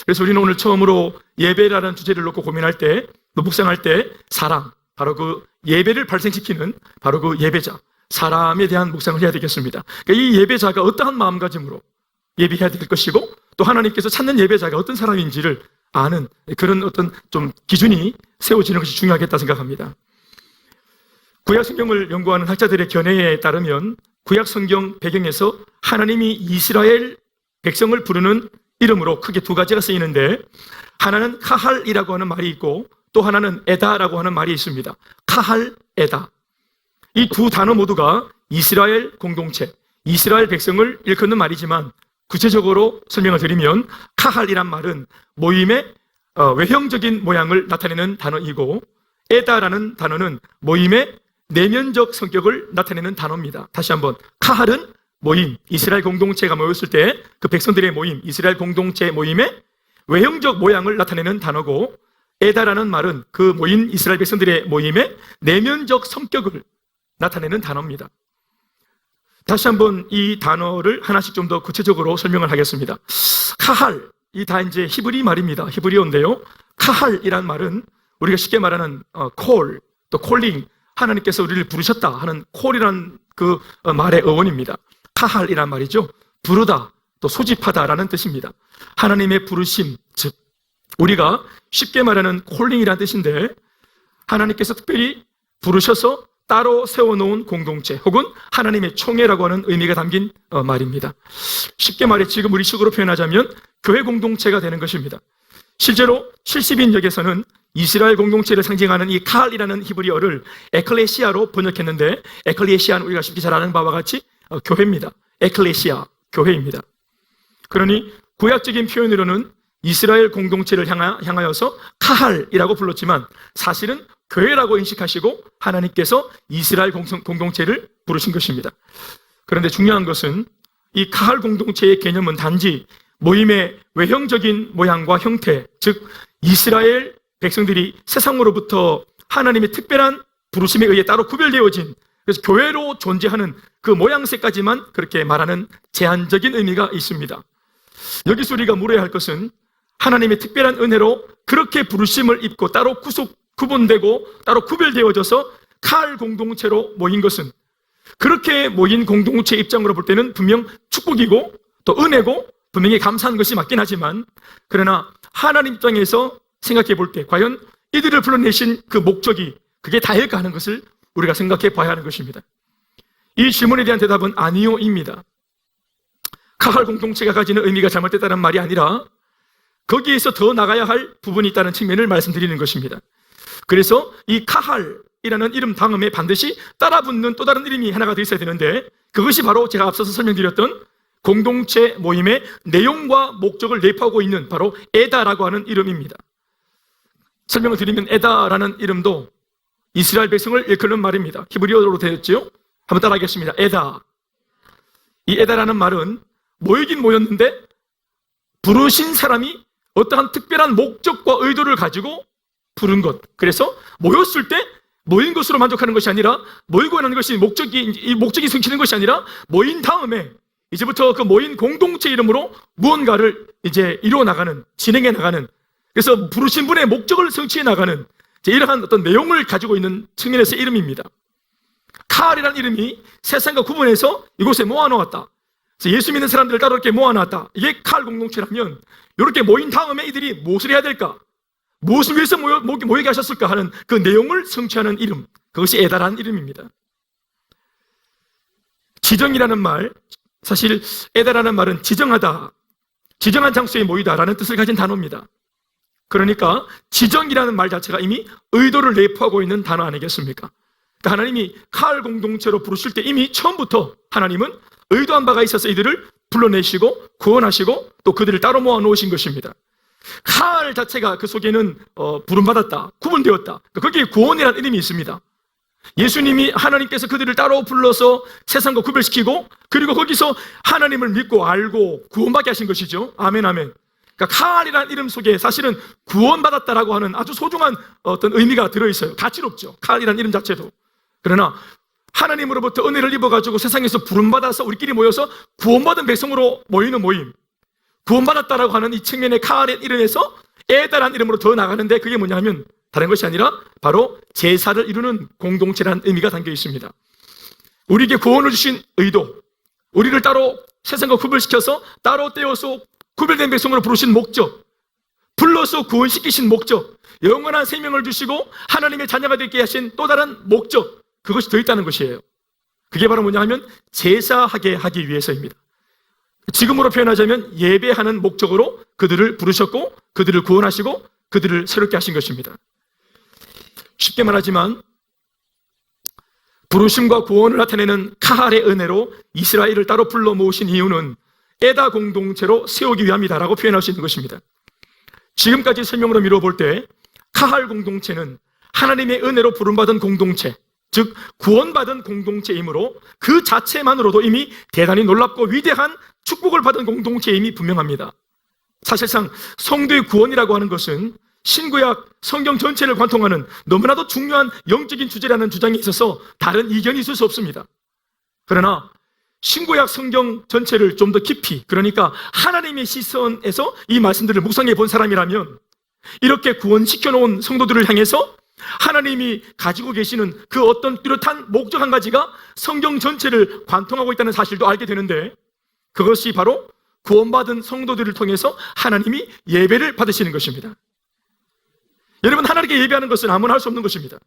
그래서 우리는 오늘 처음으로 예배라는 주제를 놓고 고민할 때, 또 묵상할 때 사람, 바로 그 예배를 발생시키는 바로 그 예배자, 사람에 대한 묵상을 해야 되겠습니다. 그러니까 이 예배자가 어떠한 마음가짐으로 예배해야 될 것이고 또 하나님께서 찾는 예배자가 어떤 사람인지를 아는 그런 어떤 좀 기준이 세워지는 것이 중요하겠다 생각합니다. 구약 성경을 연구하는 학자들의 견해에 따르면 구약 성경 배경에서 하나님이 이스라엘 백성을 부르는 이름으로 크게 두 가지가 쓰이는데 하나는 카할이라고 하는 말이 있고 또 하나는 에다라고 하는 말이 있습니다. 카할, 에다. 이 두 단어 모두가 이스라엘 공동체, 이스라엘 백성을 일컫는 말이지만 구체적으로 설명을 드리면 카할이란 말은 모임의 외형적인 모양을 나타내는 단어이고, 에다라는 단어는 모임의 내면적 성격을 나타내는 단어입니다. 다시 한번, 카할은 모임, 이스라엘 공동체가 모였을 때 그 백성들의 모임, 이스라엘 공동체 모임의 외형적 모양을 나타내는 단어고, 에다라는 말은 그 모인 이스라엘 백성들의 모임의 내면적 성격을 나타내는 단어입니다. 다시 한번 이 단어를 하나씩 좀 더 구체적으로 설명을 하겠습니다. 카할, 이 다 이제 히브리 말입니다. 히브리어인데요. 카할이란 말은 우리가 쉽게 말하는 콜, 또 콜링, 하나님께서 우리를 부르셨다 하는 콜이라는 그 말의 어원입니다. 카할이란 말이죠. 부르다, 또 소집하다라는 뜻입니다. 하나님의 부르심, 즉 우리가 쉽게 말하는 콜링이라는 뜻인데, 하나님께서 특별히 부르셔서 따로 세워놓은 공동체 혹은 하나님의 총회라고 하는 의미가 담긴 말입니다. 쉽게 말해 지금 우리 식으로 표현하자면 교회 공동체가 되는 것입니다. 실제로 70인역에서는 이스라엘 공동체를 상징하는 이 칼이라는 히브리어를 에클레시아로 번역했는데, 에클레시아는 우리가 쉽게 잘 아는 바와 같이 교회입니다. 에클레시아, 교회입니다. 그러니 구약적인 표현으로는 이스라엘 공동체를 향하여서 카할이라고 불렀지만 사실은 교회라고 인식하시고 하나님께서 이스라엘 공동체를 부르신 것입니다. 그런데 중요한 것은 이 카할 공동체의 개념은 단지 모임의 외형적인 모양과 형태, 즉 이스라엘 백성들이 세상으로부터 하나님의 특별한 부르심에 의해 따로 구별되어진, 그래서 교회로 존재하는 그 모양새까지만 그렇게 말하는 제한적인 의미가 있습니다. 여기서 우리가 물어야 할 것은 하나님의 특별한 은혜로 그렇게 부르심을 입고 따로 구분되고 따로 구별되어져서 칼 공동체로 모인 것은, 그렇게 모인 공동체 입장으로 볼 때는 분명 축복이고 또 은혜고 분명히 감사한 것이 맞긴 하지만, 그러나 하나님 입장에서 생각해 볼 때 과연 이들을 불러내신 그 목적이 그게 다일까 하는 것을 우리가 생각해 봐야 하는 것입니다. 이 질문에 대한 대답은 아니요입니다. 카할 공동체가 가지는 의미가 잘못됐다는 말이 아니라 거기에서 더 나가야 할 부분이 있다는 측면을 말씀드리는 것입니다. 그래서 이 카할이라는 이름 다음에 반드시 따라붙는 또 다른 이름이 하나가 더 있어야 되는데, 그것이 바로 제가 앞서서 설명드렸던 공동체 모임의 내용과 목적을 내포하고 있는 바로 에다라고 하는 이름입니다. 설명을 드리면 에다라는 이름도 이스라엘 백성을 일컫는 말입니다. 히브리어로 되었죠. 한번 따라하겠습니다. 에다. 이 에다라는 말은 모이긴 모였는데 부르신 사람이 어떠한 특별한 목적과 의도를 가지고 부른 것. 그래서 모였을 때 모인 것으로 만족하는 것이 아니라, 모이고 하는 것이 목적이 성취는 것이 아니라, 모인 다음에 이제부터 그 모인 공동체 이름으로 무언가를 이제 이루어 나가는, 진행해 나가는, 그래서 부르신 분의 목적을 성취해 나가는 이러한 어떤 내용을 가지고 있는 측면에서의 이름입니다. 칼이라는 이름이 세상과 구분해서 이곳에 모아놓았다. 그래서 예수 믿는 사람들을 따로 이렇게 모아놨다. 이게 칼 공동체라면 이렇게 모인 다음에 이들이 무엇을 해야 될까? 무엇을 위해서 모이게 하셨을까 하는 그 내용을 성취하는 이름, 그것이 에다라는 이름입니다. 지정이라는 말, 사실 에다라는 말은 지정하다, 지정한 장소에 모이다라는 뜻을 가진 단어입니다. 그러니까 지정이라는 말 자체가 이미 의도를 내포하고 있는 단어 아니겠습니까? 그러니까 하나님이 칼 공동체로 부르실 때 이미 처음부터 하나님은 의도한 바가 있어서 이들을 불러내시고 구원하시고 또 그들을 따로 모아 놓으신 것입니다. 칼 자체가 그 속에는 부름받았다, 구분되었다, 거기에 구원이라는 이름이 있습니다. 예수님이 하나님께서 그들을 따로 불러서 세상과 구별시키고, 그리고 거기서 하나님을 믿고 알고 구원받게 하신 것이죠. 아멘, 아멘. 그러니까 칼이라는 이름 속에 사실은 구원받았다라고 하는 아주 소중한 어떤 의미가 들어있어요. 가치롭죠, 칼이라는 이름 자체도. 그러나 하나님으로부터 은혜를 입어가지고 세상에서 부름받아서 우리끼리 모여서 구원받은 백성으로 모이는 모임, 구원받았다라고 하는 이 측면의 칼의 이름에서 에다라는 이름으로 더 나가는데, 그게 뭐냐 하면 다른 것이 아니라 바로 제사를 이루는 공동체라는 의미가 담겨 있습니다. 우리에게 구원을 주신 의도, 우리를 따로 세상과 구별시켜서 따로 떼어서 구별된 백성으로 부르신 목적, 불러서 구원시키신 목적, 영원한 생명을 주시고 하나님의 자녀가 되게 하신 또 다른 목적, 그것이 더 있다는 것이에요. 그게 바로 뭐냐 하면 제사하게 하기 위해서입니다. 지금으로 표현하자면 예배하는 목적으로 그들을 부르셨고, 그들을 구원하시고 그들을 새롭게 하신 것입니다. 쉽게 말하지만 부르심과 구원을 나타내는 카할의 은혜로 이스라엘을 따로 불러 모으신 이유는 에다 공동체로 세우기 위함이다라고 표현할 수 있는 것입니다. 지금까지 설명으로 미루어 볼 때 카할 공동체는 하나님의 은혜로 부름받은 공동체, 즉 구원받은 공동체이므로 그 자체만으로도 이미 대단히 놀랍고 위대한 축복을 받은 공동체임이 분명합니다. 사실상 성도의 구원이라고 하는 것은 신구약 성경 전체를 관통하는 너무나도 중요한 영적인 주제라는 주장에 있어서 다른 이견이 있을 수 없습니다. 그러나 신구약 성경 전체를 좀 더 깊이, 그러니까 하나님의 시선에서 이 말씀들을 묵상해 본 사람이라면 이렇게 구원시켜 놓은 성도들을 향해서 하나님이 가지고 계시는 그 어떤 뚜렷한 목적 한 가지가 성경 전체를 관통하고 있다는 사실도 알게 되는데, 그것이 바로 구원받은 성도들을 통해서 하나님이 예배를 받으시는 것입니다. 여러분, 하나님께 예배하는 것은 아무나 할 수 없는 것입니다.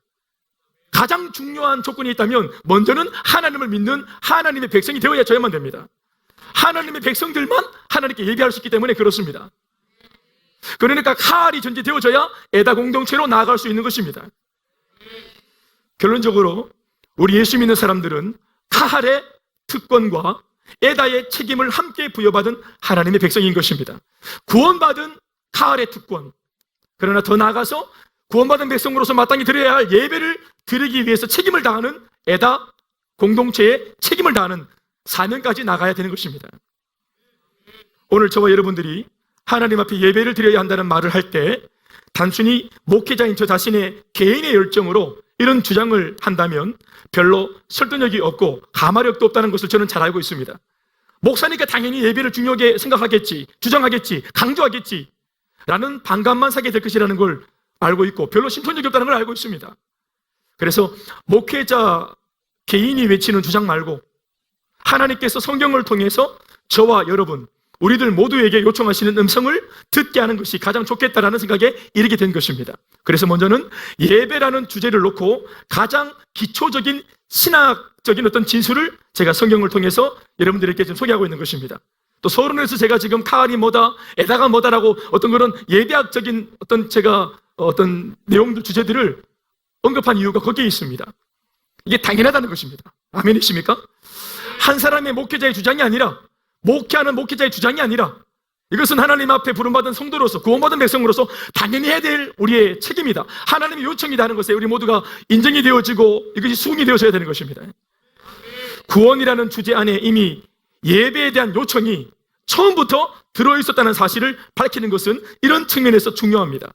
가장 중요한 조건이 있다면 먼저는 하나님을 믿는 하나님의 백성이 되어야만 됩니다. 하나님의 백성들만 하나님께 예배할 수 있기 때문에 그렇습니다. 그러니까 카할이 전제되어져야 에다 공동체로 나아갈 수 있는 것입니다. 결론적으로 우리 예수 믿는 사람들은 카할의 특권과 에다의 책임을 함께 부여받은 하나님의 백성인 것입니다. 구원받은 카할의 특권, 그러나 더 나아가서 구원받은 백성으로서 마땅히 드려야 할 예배를 드리기 위해서 책임을 다하는 에다 공동체에 책임을 다하는 사명까지 나가야 되는 것입니다. 오늘 저와 여러분들이 하나님 앞에 예배를 드려야 한다는 말을 할 때 단순히 목회자인 저 자신의 개인의 열정으로 이런 주장을 한다면 별로 설득력이 없고 가마력도 없다는 것을 저는 잘 알고 있습니다. 목사니까 당연히 예배를 중요하게 생각하겠지, 주장하겠지, 강조하겠지 라는 반감만 사게 될 것이라는 걸 알고 있고 별로 신통력이 없다는 걸 알고 있습니다. 그래서 목회자 개인이 외치는 주장 말고 하나님께서 성경을 통해서 저와 여러분, 우리들 모두에게 요청하시는 음성을 듣게 하는 것이 가장 좋겠다라는 생각에 이르게 된 것입니다. 그래서 먼저는 예배라는 주제를 놓고 가장 기초적인 신학적인 어떤 진술을 제가 성경을 통해서 여러분들에게 지금 소개하고 있는 것입니다. 또 서론에서 제가 지금 카할이 뭐다, 에다가 뭐다라고 어떤 그런 예배학적인 어떤 제가 어떤 내용들, 주제들을 언급한 이유가 거기에 있습니다. 이게 당연하다는 것입니다. 아멘이십니까? 한 사람의 목회자의 주장이 아니라, 목회하는 목회자의 주장이 아니라, 이것은 하나님 앞에 부름받은 성도로서, 구원받은 백성으로서 당연히 해야 될 우리의 책임이다, 하나님의 요청이다 하는 것에 우리 모두가 인정이 되어지고 이것이 수긍이 되어져야 되는 것입니다. 구원이라는 주제 안에 이미 예배에 대한 요청이 처음부터 들어있었다는 사실을 밝히는 것은 이런 측면에서 중요합니다.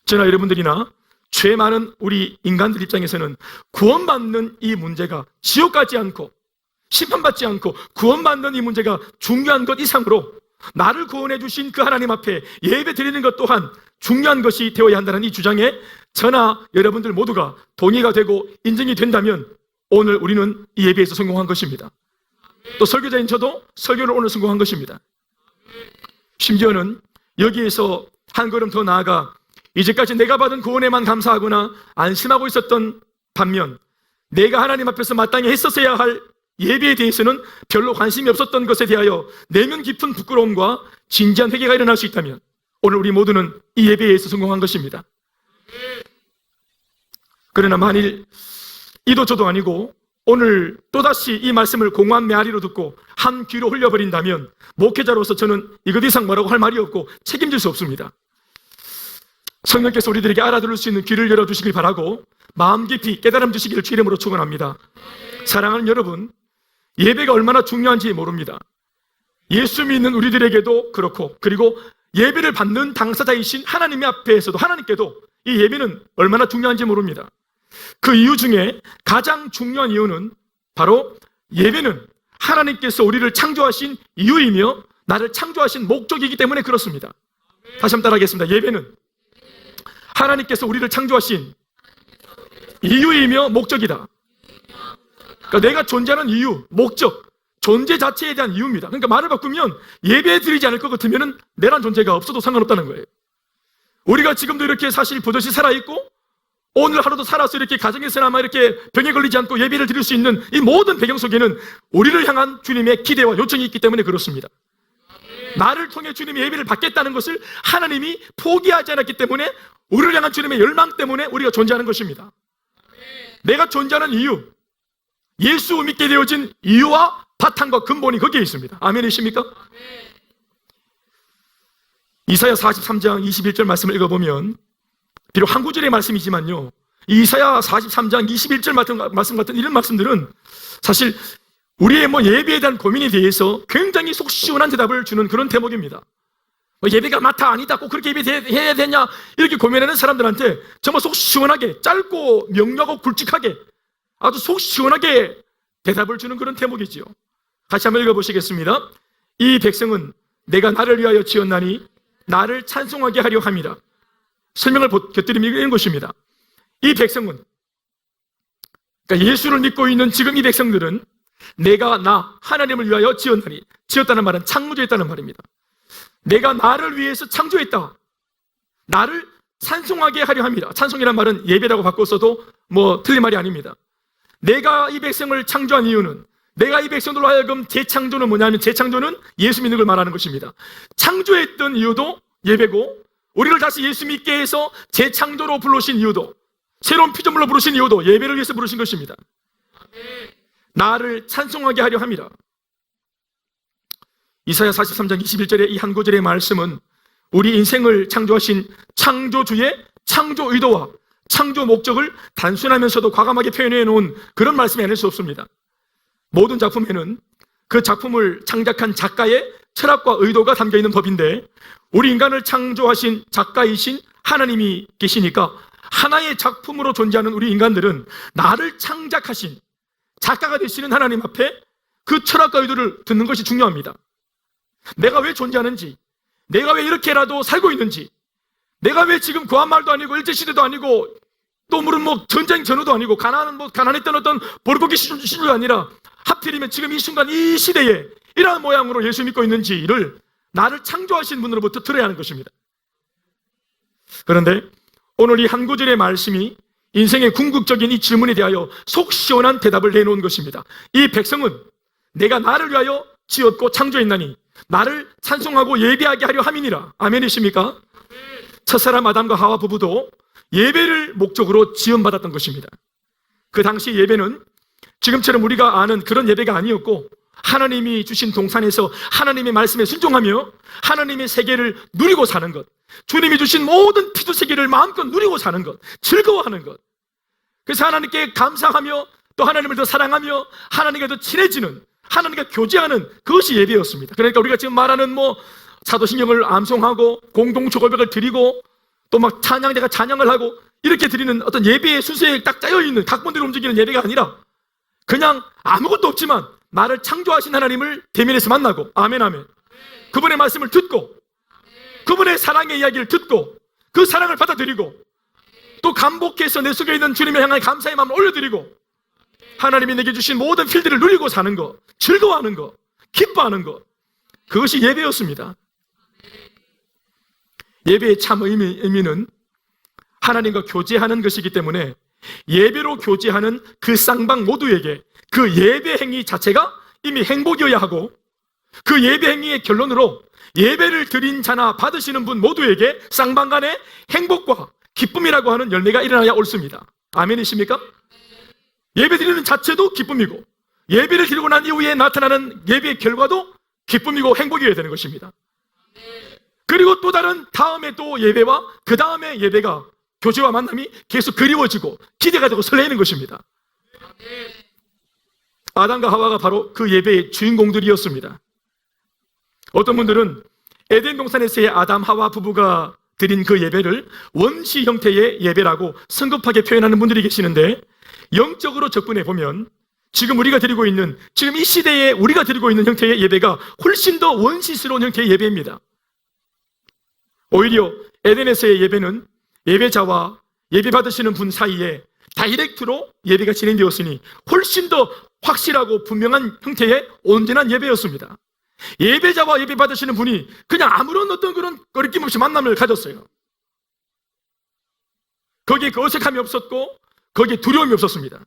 저나 여러분들이나 죄 많은 우리 인간들 입장에서는 구원받는 이 문제가 지옥 가지 않고 심판받지 않고 구원받는 이 문제가 중요한 것 이상으로 나를 구원해 주신 그 하나님 앞에 예배 드리는 것 또한 중요한 것이 되어야 한다는 이 주장에 저나 여러분들 모두가 동의가 되고 인정이 된다면 오늘 우리는 이 예배에서 성공한 것입니다. 또 설교자인 저도 설교를 오늘 성공한 것입니다. 심지어는 여기에서 한 걸음 더 나아가 이제까지 내가 받은 구원에만 감사하거나 안심하고 있었던 반면 내가 하나님 앞에서 마땅히 했었어야 할 예배에 대해서는 별로 관심이 없었던 것에 대하여 내면 깊은 부끄러움과 진지한 회개가 일어날 수 있다면 오늘 우리 모두는 이 예배에서 성공한 것입니다. 그러나 만일 이도 저도 아니고 오늘 또다시 이 말씀을 공허한 메아리로 듣고 한 귀로 흘려버린다면 목회자로서 저는 이것 이상 뭐라고 할 말이 없고 책임질 수 없습니다. 성령께서 우리들에게 알아들을 수 있는 귀를 열어주시길 바라고 마음 깊이 깨달음 주시기를 주 이름으로 축원합니다. 사랑하는 여러분, 예배가 얼마나 중요한지 모릅니다. 예수 믿는 우리들에게도 그렇고, 그리고 예배를 받는 당사자이신 하나님 앞에서도 하나님께도 이 예배는 얼마나 중요한지 모릅니다. 그 이유 중에 가장 중요한 이유는 바로 예배는 하나님께서 우리를 창조하신 이유이며 나를 창조하신 목적이기 때문에 그렇습니다. 다시 한번 따라하겠습니다. 예배는 하나님께서 우리를 창조하신 이유이며 목적이다. 그러니까 내가 존재하는 이유, 목적, 존재 자체에 대한 이유입니다. 그러니까 말을 바꾸면 예배 드리지 않을 것 같으면 내란 존재가 없어도 상관없다는 거예요. 우리가 지금도 이렇게 사실 버젓이 살아있고 오늘 하루도 살아서 이렇게 가정에서나마 이렇게 병에 걸리지 않고 예배를 드릴 수 있는 이 모든 배경 속에는 우리를 향한 주님의 기대와 요청이 있기 때문에 그렇습니다. 나를 통해 주님의 예배를 받겠다는 것을 하나님이 포기하지 않았기 때문에 우리를 향한 주님의 열망 때문에 우리가 존재하는 것입니다. 내가 존재하는 이유, 예수 믿게 되어진 이유와 바탕과 근본이 거기에 있습니다. 아멘이십니까? 이사야 43장 21절 말씀을 읽어보면 비록 한 구절의 말씀이지만요, 이사야 43장 21절 말씀 같은 이런 말씀들은 사실 우리의 예배에 대한 고민에 대해서 굉장히 속 시원한 대답을 주는 그런 대목입니다. 예배가 맞다 아니다 꼭 그렇게 예배해야 되냐 이렇게 고민하는 사람들한테 정말 속 시원하게 짧고 명료하고 굵직하게 아주 속 시원하게 대답을 주는 그런 대목이지요. 같이 한번 읽어보시겠습니다. 이 백성은 내가 나를 위하여 지었나니 나를 찬송하게 하려 함이라. 설명을 곁들이면 이런 것입니다. 이 백성은, 그러니까 예수를 믿고 있는 지금 이 백성들은 내가 나 하나님을 위하여 지었나니, 지었다는 말은 창조했다는 말입니다. 내가 나를 위해서 창조했다. 나를 찬송하게 하려 함이라. 찬송이란 말은 예배라고 바꿨어도 틀린 말이 아닙니다. 내가 이 백성을 창조한 이유는, 내가 이 백성들로 하여금 재창조는 뭐냐면, 재창조는 예수 믿는 걸 말하는 것입니다. 창조했던 이유도 예배고, 우리를 다시 예수 믿게 해서 재창조로 부르신 이유도, 새로운 피조물로 부르신 이유도 예배를 위해서 부르신 것입니다. 나를 찬송하게 하려 함이라. 이사야 43장 21절의 이 한 구절의 말씀은 우리 인생을 창조하신 창조주의 창조 의도와 창조 목적을 단순하면서도 과감하게 표현해 놓은 그런 말씀이 아닐 수 없습니다. 모든 작품에는 그 작품을 창작한 작가의 철학과 의도가 담겨있는 법인데, 우리 인간을 창조하신 작가이신 하나님이 계시니까 하나의 작품으로 존재하는 우리 인간들은 나를 창작하신 작가가 되시는 하나님 앞에 그 철학과 의도를 듣는 것이 중요합니다. 내가 왜 존재하는지, 내가 왜 이렇게라도 살고 있는지, 내가 왜 지금 구한말도 아니고 일제시대도 아니고 또 물은 전쟁 전후도 아니고 가난했던 어떤 보릿고기 시절이 아니라 하필이면 지금 이 순간 이 시대에 이러한 모양으로 예수 믿고 있는지를 나를 창조하신 분으로부터 들어야 하는 것입니다. 그런데 오늘 이 한 구절의 말씀이 인생의 궁극적인 이 질문에 대하여 속 시원한 대답을 내놓은 것입니다. 이 백성은 내가 나를 위하여 지었고 창조했나니 나를 찬송하고 예배하게 하려 함이니라. 아멘이십니까? 첫사람 아담과 하와 부부도 예배를 목적으로 지원받았던 것입니다. 그 당시 예배는 지금처럼 우리가 아는 그런 예배가 아니었고, 하나님이 주신 동산에서 하나님의 말씀에 순종하며 하나님의 세계를 누리고 사는 것, 주님이 주신 모든 피조 세계를 마음껏 누리고 사는 것, 즐거워하는 것, 그래서 하나님께 감사하며 또 하나님을 더 사랑하며 하나님과 더 친해지는, 하나님과 교제하는 그것이 예배였습니다. 그러니까 우리가 지금 말하는 사도신경을 암송하고 공동체 고백을 드리고 또 찬양대가 찬양을 하고 이렇게 드리는 어떤 예배의 순서에 딱 짜여있는 각본대로 움직이는 예배가 아니라 그냥 아무것도 없지만 나를 창조하신 하나님을 대면에서 만나고, 아멘 아멘, 그분의 말씀을 듣고 그분의 사랑의 이야기를 듣고 그 사랑을 받아들이고 또 감복해서 내 속에 있는 주님을 향한 감사의 마음을 올려드리고 하나님이 내게 주신 모든 필들을 누리고 사는 것, 즐거워하는 것, 기뻐하는 것, 그것이 예배였습니다. 예배의 참 의미는 하나님과 교제하는 것이기 때문에 예배로 교제하는 그 쌍방 모두에게 그 예배 행위 자체가 이미 행복이어야 하고, 그 예배 행위의 결론으로 예배를 드린 자나 받으시는 분 모두에게 쌍방 간의 행복과 기쁨이라고 하는 열매가 일어나야 옳습니다. 아멘이십니까? 예배 드리는 자체도 기쁨이고 예배를 드리고 난 이후에 나타나는 예배의 결과도 기쁨이고 행복이어야 되는 것입니다. 그리고 또 다른 다음에 또 예배와 그 다음에 예배가, 교제와 만남이 계속 그리워지고 기대가 되고 설레는 것입니다. 아담과 하와가 바로 그 예배의 주인공들이었습니다. 어떤 분들은 에덴 동산에서의 아담 하와 부부가 드린 그 예배를 원시 형태의 예배라고 성급하게 표현하는 분들이 계시는데, 영적으로 접근해 보면 지금 우리가 드리고 있는, 지금 이 시대에 우리가 드리고 있는 형태의 예배가 훨씬 더 원시스러운 형태의 예배입니다. 오히려 에덴에서의 예배는 예배자와 예배 받으시는 분 사이에 다이렉트로 예배가 진행되었으니 훨씬 더 확실하고 분명한 형태의 온전한 예배였습니다. 예배자와 예배 받으시는 분이 그냥 아무런 어떤 그런 거리낌 없이 만남을 가졌어요. 거기에 그 어색함이 없었고 거기에 두려움이 없었습니다.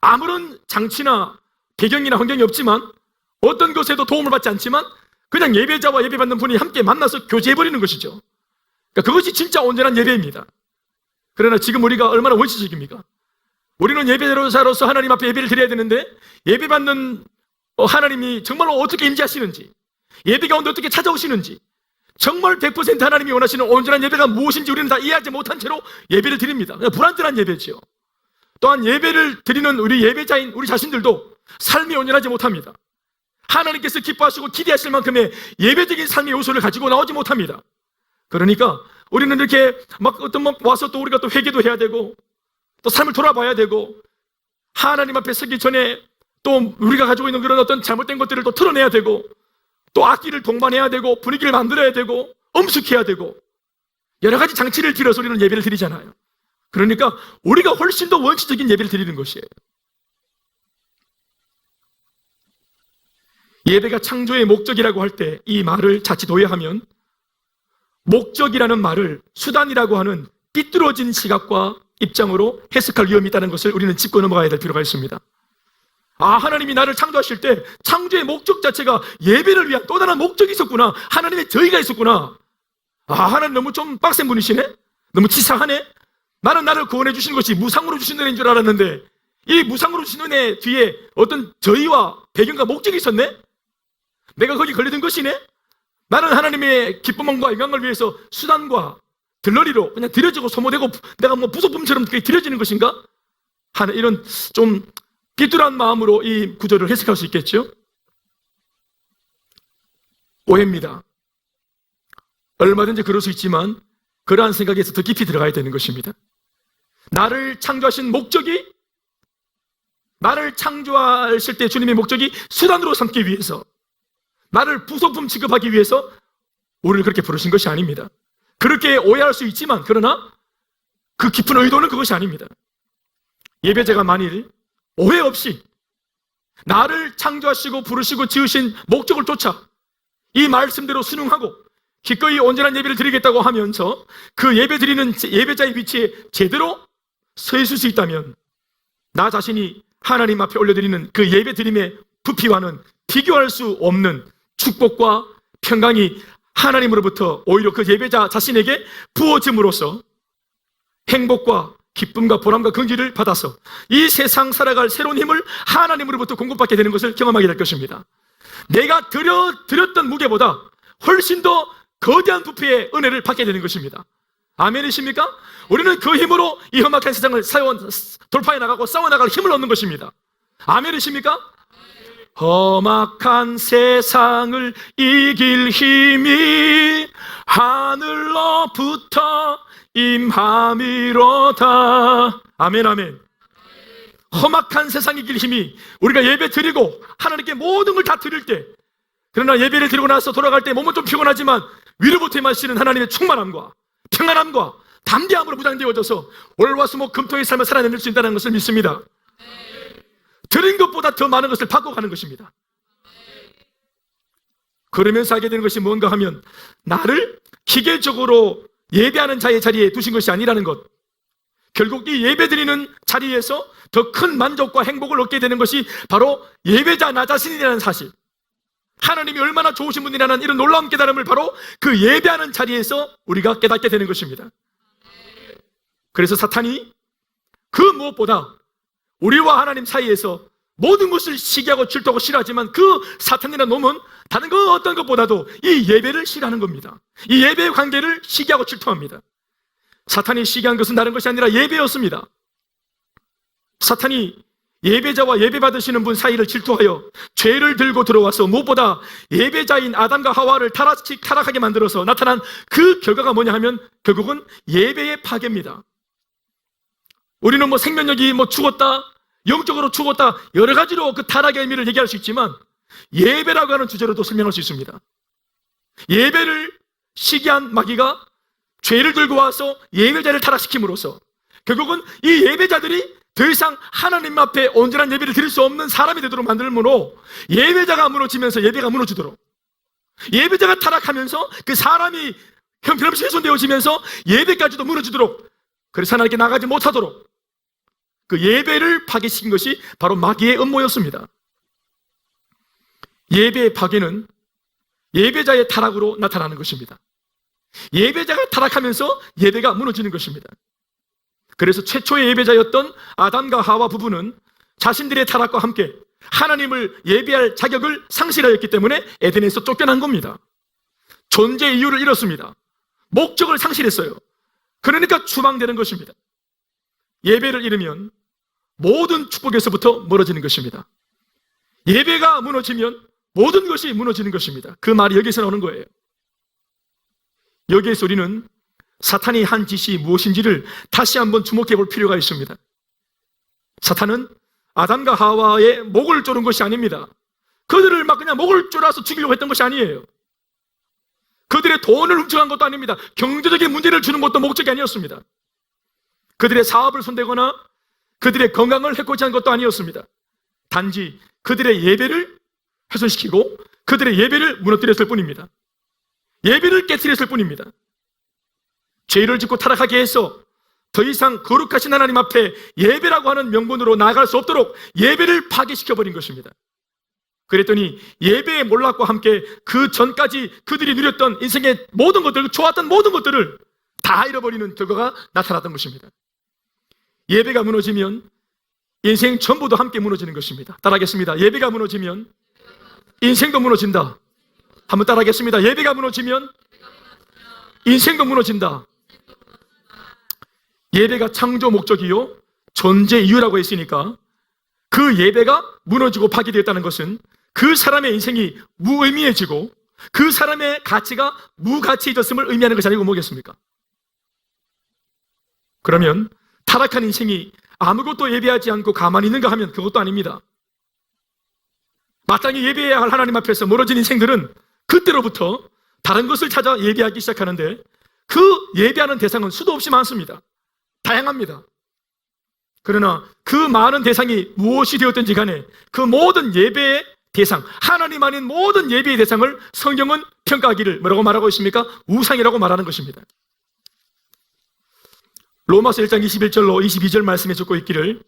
아무런 장치나 배경이나 환경이 없지만, 어떤 것에도 도움을 받지 않지만 그냥 예배자와 예배받는 분이 함께 만나서 교제해버리는 것이죠. 그러니까 그것이 진짜 온전한 예배입니다. 그러나 지금 우리가 얼마나 원시적입니까? 우리는 예배자로서 하나님 앞에 예배를 드려야 되는데, 예배받는 하나님이 정말로 어떻게 임재하시는지, 예배 가운데 어떻게 찾아오시는지 정말 100% 하나님이 원하시는 온전한 예배가 무엇인지 우리는 다 이해하지 못한 채로 예배를 드립니다. 불완전한 예배지요. 또한 예배를 드리는 우리 예배자인 우리 자신들도 삶이 온전하지 못합니다. 하나님께서 기뻐하시고 기대하실 만큼의 예배적인 삶의 요소를 가지고 나오지 못합니다. 그러니까 우리는 이렇게 막 와서 또 우리가 또 회개도 해야 되고 또 삶을 돌아봐야 되고 하나님 앞에 서기 전에 또 우리가 가지고 있는 그런 어떤 잘못된 것들을 또 털어내야 되고 또 악기를 동반해야 되고 분위기를 만들어야 되고 엄숙해야 되고 여러 가지 장치를 들여서 우리는 예배를 드리잖아요. 그러니까 우리가 훨씬 더 원칙적인 예배를 드리는 것이에요. 예배가 창조의 목적이라고 할 때 이 말을 자칫 오해하면 목적이라는 말을 수단이라고 하는 삐뚤어진 시각과 입장으로 해석할 위험이 있다는 것을 우리는 짚고 넘어가야 될 필요가 있습니다. 하나님이 나를 창조하실 때 창조의 목적 자체가 예배를 위한 또 다른 목적이 있었구나. 하나님의 저희가 있었구나. 하나님 너무 좀 빡센 분이시네? 너무 치사하네? 나는 나를 구원해 주신 것이 무상으로 주신 은혜인 줄 알았는데 이 무상으로 주신 은혜 뒤에 어떤 저희와 배경과 목적이 있었네? 내가 거기 걸려든 것이네? 나는 하나님의 기쁨과 영광을 위해서 수단과 들러리로 그냥 들여지고 소모되고 내가 뭐 부속품처럼 들여지는 것인가? 하는 이런 좀 삐뚤한 마음으로 이 구절을 해석할 수 있겠죠? 오해입니다. 얼마든지 그럴 수 있지만 그러한 생각에서 더 깊이 들어가야 되는 것입니다. 나를 창조하신 목적이 나를 창조하실 때 주님의 목적이 수단으로 삼기 위해서 나를 부속품 취급하기 위해서 우리를 그렇게 부르신 것이 아닙니다. 그렇게 오해할 수 있지만 그러나 그 깊은 의도는 그것이 아닙니다. 예배자가 만일 오해 없이 나를 창조하시고 부르시고 지으신 목적을 쫓아 이 말씀대로 순응하고 기꺼이 온전한 예배를 드리겠다고 하면서 그 예배 드리는 예배자의 위치에 제대로 서 있을 수 있다면 나 자신이 하나님 앞에 올려드리는 그 예배 드림의 부피와는 비교할 수 없는 축복과 평강이 하나님으로부터 오히려 그 예배자 자신에게 부어짐으로써 행복과 기쁨과 보람과 긍지를 받아서 이 세상 살아갈 새로운 힘을 하나님으로부터 공급받게 되는 것을 경험하게 될 것입니다. 내가 드렸던 무게보다 훨씬 더 거대한 부피의 은혜를 받게 되는 것입니다. 아멘이십니까? 우리는 그 힘으로 이 험악한 세상을 돌파해 나가고 싸워나갈 힘을 얻는 것입니다. 아멘이십니까? 험악한 세상을 이길 힘이 하늘로부터 임함이로다. 아멘 아멘. 험악한 세상 이길 힘이 우리가 예배 드리고 하나님께 모든 걸 다 드릴 때 그러나 예배를 드리고 나서 돌아갈 때 몸은 좀 피곤하지만 위로부터 임하시는 하나님의 충만함과 평안함과 담대함으로 무장되어져서 월화수목 금토의 삶을 살아낼 수 있다는 것을 믿습니다. 드린 것보다 더 많은 것을 받고 가는 것입니다. 그러면서 하게 되는 것이 뭔가 하면 나를 기계적으로 예배하는 자의 자리에 두신 것이 아니라는 것, 결국 이 예배드리는 자리에서 더 큰 만족과 행복을 얻게 되는 것이 바로 예배자 나 자신이라는 사실, 하나님이 얼마나 좋으신 분이라는 이런 놀라운 깨달음을 바로 그 예배하는 자리에서 우리가 깨닫게 되는 것입니다. 그래서 사탄이 그 무엇보다 우리와 하나님 사이에서 모든 것을 시기하고 질투하고 싫어하지만 그 사탄이라는 놈은 다른 그 어떤 것보다도 이 예배를 싫어하는 겁니다. 이 예배의 관계를 시기하고 질투합니다. 사탄이 시기한 것은 다른 것이 아니라 예배였습니다. 사탄이 예배자와 예배 받으시는 분 사이를 질투하여 죄를 들고 들어와서 무엇보다 예배자인 아담과 하와를 타락하게 만들어서 나타난 그 결과가 뭐냐 하면 결국은 예배의 파괴입니다. 우리는 생명력이 죽었다, 영적으로 죽었다, 여러 가지로 그 타락의 의미를 얘기할 수 있지만 예배라고 하는 주제로도 설명할 수 있습니다. 예배를 시기한 마귀가 죄를 들고 와서 예배자를 타락시킴으로써 결국은 이 예배자들이 더 이상 하나님 앞에 온전한 예배를 드릴 수 없는 사람이 되도록 만들므로 예배자가 무너지면서 예배가 무너지도록, 예배자가 타락하면서 그 사람이 형편없이 훼손되어지면서 예배까지도 무너지도록, 그래서 하나님께 나가지 못하도록 그 예배를 파괴시킨 것이 바로 마귀의 음모였습니다. 예배의 파괴는 예배자의 타락으로 나타나는 것입니다. 예배자가 타락하면서 예배가 무너지는 것입니다. 그래서 최초의 예배자였던 아담과 하와 부부는 자신들의 타락과 함께 하나님을 예배할 자격을 상실하였기 때문에 에덴에서 쫓겨난 겁니다. 존재 이유를 잃었습니다. 목적을 상실했어요. 그러니까 추방되는 것입니다. 예배를 잃으면 모든 축복에서부터 멀어지는 것입니다. 예배가 무너지면 모든 것이 무너지는 것입니다. 그 말이 여기서 나오는 거예요. 여기에서 우리는 사탄이 한 짓이 무엇인지를 다시 한번 주목해 볼 필요가 있습니다. 사탄은 아담과 하와의 목을 조른 것이 아닙니다. 그들을 막 그냥 목을 졸아서 죽이려고 했던 것이 아니에요. 그들의 돈을 훔쳐간 것도 아닙니다. 경제적인 문제를 주는 것도 목적이 아니었습니다. 그들의 사업을 손대거나 그들의 건강을 해코지 한 것도 아니었습니다. 단지 그들의 예배를 훼손시키고 그들의 예배를 무너뜨렸을 뿐입니다. 예배를 깨뜨렸을 뿐입니다. 죄를 짓고 타락하게 해서 더 이상 거룩하신 하나님 앞에 예배라고 하는 명분으로 나아갈 수 없도록 예배를 파괴시켜버린 것입니다. 그랬더니 예배의 몰락과 함께 그 전까지 그들이 누렸던 인생의 모든 것들, 좋았던 모든 것들을 다 잃어버리는 결과가 나타났던 것입니다. 예배가 무너지면 인생 전부도 함께 무너지는 것입니다. 따라하겠습니다. 예배가 무너지면 인생도 무너진다. 한번 따라하겠습니다. 예배가 무너지면 인생도 무너진다. 예배가 창조 목적이요 존재 이유라고 했으니까 그 예배가 무너지고 파괴되었다는 것은 그 사람의 인생이 무의미해지고 그 사람의 가치가 무가치해졌음을 의미하는 것이 아니고 뭐겠습니까? 그러면 타락한 인생이 아무것도 예배하지 않고 가만히 있는가 하면 그것도 아닙니다. 마땅히 예배해야 할 하나님 앞에서 멀어진 인생들은 그때로부터 다른 것을 찾아 예배하기 시작하는데 그 예배하는 대상은 수도 없이 많습니다. 다양합니다. 그러나 그 많은 대상이 무엇이 되었든지 간에 그 모든 예배의 대상, 하나님 아닌 모든 예배의 대상을 성경은 평가하기를 뭐라고 말하고 있습니까? 우상이라고 말하는 것입니다. 로마서 1장 21절로 22절 말씀해 주고 있기를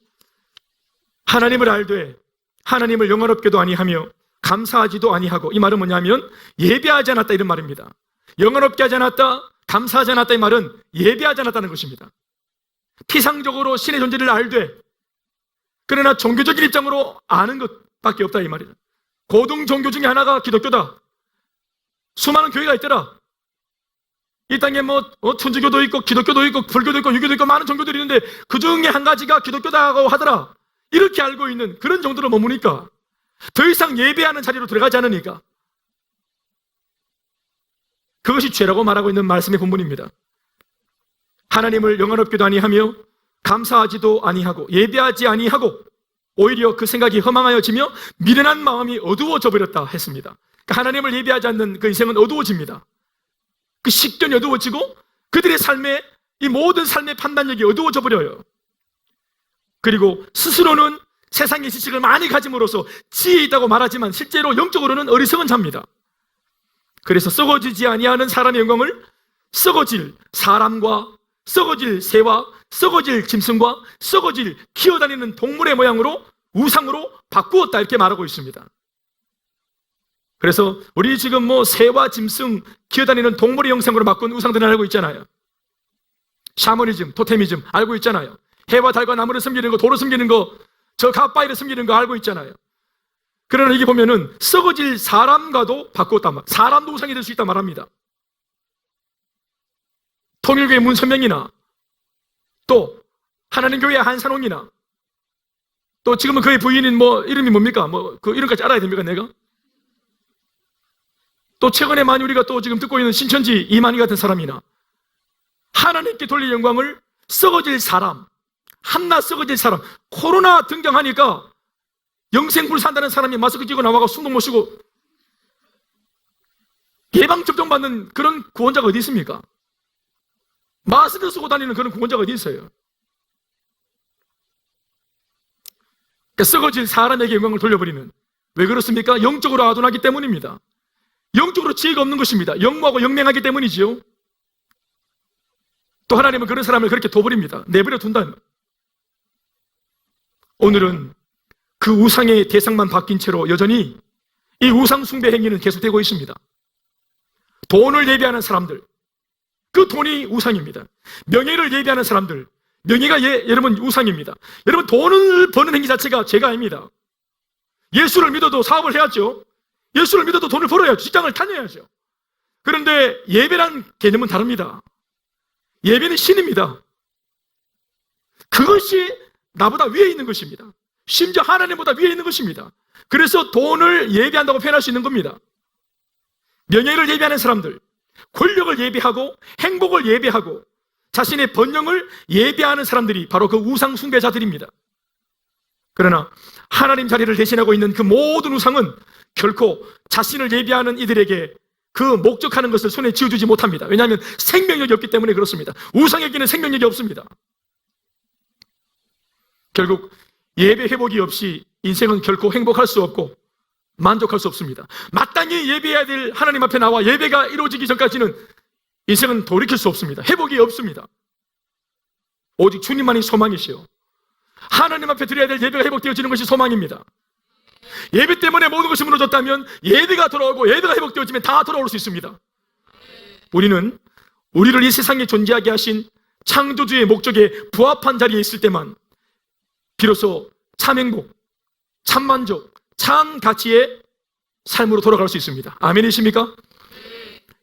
하나님을 알되 하나님을 영원롭게도 아니하며 감사하지도 아니하고, 이 말은 뭐냐면 예배하지 않았다 이런 말입니다. 영원롭게 하지 않았다, 감사하지 않았다 이 말은 예배하지 않았다는 것입니다. 피상적으로 신의 존재를 알되 그러나 종교적인 입장으로 아는 것밖에 없다 이 말이다. 고등 종교 중에 하나가 기독교다. 수많은 교회가 있더라. 이 땅에 천주교도 있고 기독교도 있고 불교도 있고 유교도 있고 많은 종교들이 있는데 그 중에 한 가지가 기독교다고 하더라. 이렇게 알고 있는 그런 정도로 머무니까 더 이상 예배하는 자리로 들어가지 않으니까 그것이 죄라고 말하고 있는 말씀의 본문입니다. 하나님을 영원롭게도 아니하며 감사하지도 아니하고 예배하지 아니하고 오히려 그 생각이 허망하여지며 미련한 마음이 어두워져 버렸다 했습니다. 그러니까 하나님을 예배하지 않는 그 인생은 어두워집니다. 그 식견이 어두워지고 그들의 삶의 이 모든 삶의 판단력이 어두워져 버려요. 그리고 스스로는 세상의 지식을 많이 가짐으로써 지혜 있다고 말하지만 실제로 영적으로는 어리석은 자입니다. 그래서 썩어지지 아니하는 사람의 영광을 썩어질 사람과 썩어질 새와 썩어질 짐승과 썩어질 기어다니는 동물의 모양으로 우상으로 바꾸었다 이렇게 말하고 있습니다. 그래서 우리 지금 새와 짐승 기어다니는 동물의 형상으로 바꾼 우상들을 알고 있잖아요. 샤머니즘, 토테미즘 알고 있잖아요. 해와 달과 나무를 섬기는 거, 돌을 섬기는 거, 저 갓바위를 섬기는 거 알고 있잖아요. 그러나 이게 보면은 썩어질 사람과도 바꾸었단 말, 사람도 우상이 될 수 있단 말합니다. 통일교회 문선명이나 또 하나님 교회 한산홍이나 또 지금은 그의 부인인 이름이 뭡니까? 그 이름까지 알아야 됩니까 내가? 또 최근에 많이 우리가 또 지금 듣고 있는 신천지 이만희 같은 사람이나 하나님께 돌릴 영광을 썩어질 사람, 한낱 썩어질 사람, 코로나 등장하니까 영생불사한다는 사람이 마스크 끼고 나와가 숨도 못 쉬고 예방접종 받는 그런 구원자가 어디 있습니까? 마스크 쓰고 다니는 그런 구원자가 어디 있어요? 그러니까 썩어질 사람에게 영광을 돌려버리는, 왜 그렇습니까? 영적으로 아둔하기 때문입니다. 영적으로 지혜가 없는 것입니다. 영무하고 영맹하기 때문이지요. 또 하나님은 그런 사람을 그렇게 둬버립니다. 내버려 둔다. 오늘은 그 우상의 대상만 바뀐 채로 여전히 이 우상 숭배 행위는 계속되고 있습니다. 돈을 예배하는 사람들, 그 돈이 우상입니다. 명예를 예배하는 사람들, 명예가 여러분 우상입니다. 여러분 돈을 버는 행위 자체가 죄가 아닙니다. 예수를 믿어도 사업을 해야죠. 예수를 믿어도 돈을 벌어야죠. 직장을 다녀야죠. 그런데 예배란 개념은 다릅니다. 예배는 신입니다. 그것이 나보다 위에 있는 것입니다. 심지어 하나님보다 위에 있는 것입니다. 그래서 돈을 예배한다고 표현할 수 있는 겁니다. 명예를 예배하는 사람들, 권력을 예배하고 행복을 예배하고 자신의 번영을 예배하는 사람들이 바로 그 우상 숭배자들입니다. 그러나 하나님 자리를 대신하고 있는 그 모든 우상은 결코 자신을 예배하는 이들에게 그 목적하는 것을 손에 쥐어주지 못합니다. 왜냐하면 생명력이 없기 때문에 그렇습니다. 우상에게는 생명력이 없습니다. 결국 예배 회복이 없이 인생은 결코 행복할 수 없고 만족할 수 없습니다. 마땅히 예배해야 될 하나님 앞에 나와 예배가 이루어지기 전까지는 인생은 돌이킬 수 없습니다. 회복이 없습니다. 오직 주님만이 소망이시오. 하나님 앞에 드려야 될 예배가 회복되어지는 것이 소망입니다. 예배 때문에 모든 것이 무너졌다면 예배가 돌아오고 예배가 회복되어지면 다 돌아올 수 있습니다. 우리는 우리를 이 세상에 존재하게 하신 창조주의 목적에 부합한 자리에 있을 때만 비로소 참 행복, 참 만족, 참 가치의 삶으로 돌아갈 수 있습니다. 아멘이십니까?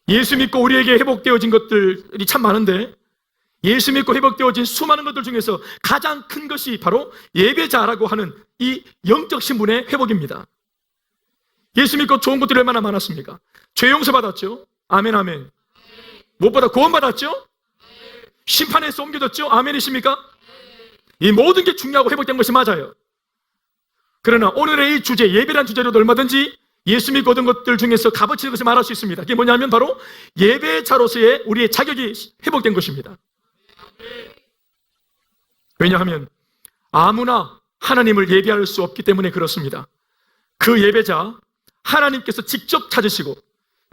예수 믿고 우리에게 회복되어진 것들이 참 많은데 예수 믿고 회복되어진 수많은 것들 중에서 가장 큰 것이 바로 예배자라고 하는 이 영적 신분의 회복입니다. 예수 믿고 좋은 것들이 얼마나 많았습니까? 죄 용서 받았죠? 아멘 아멘. 무엇보다 구원 받았죠? 심판에서 옮겨졌죠? 아멘이십니까? 이 모든 게 중요하고 회복된 것이 맞아요. 그러나 오늘의 이 주제, 예배란 주제로도 얼마든지 예수 믿고 얻은 것들 중에서 값어치는 것을 말할 수 있습니다. 그게 뭐냐면 바로 예배자로서의 우리의 자격이 회복된 것입니다. 왜냐하면 아무나 하나님을 예배할 수 없기 때문에 그렇습니다. 그 예배자 하나님께서 직접 찾으시고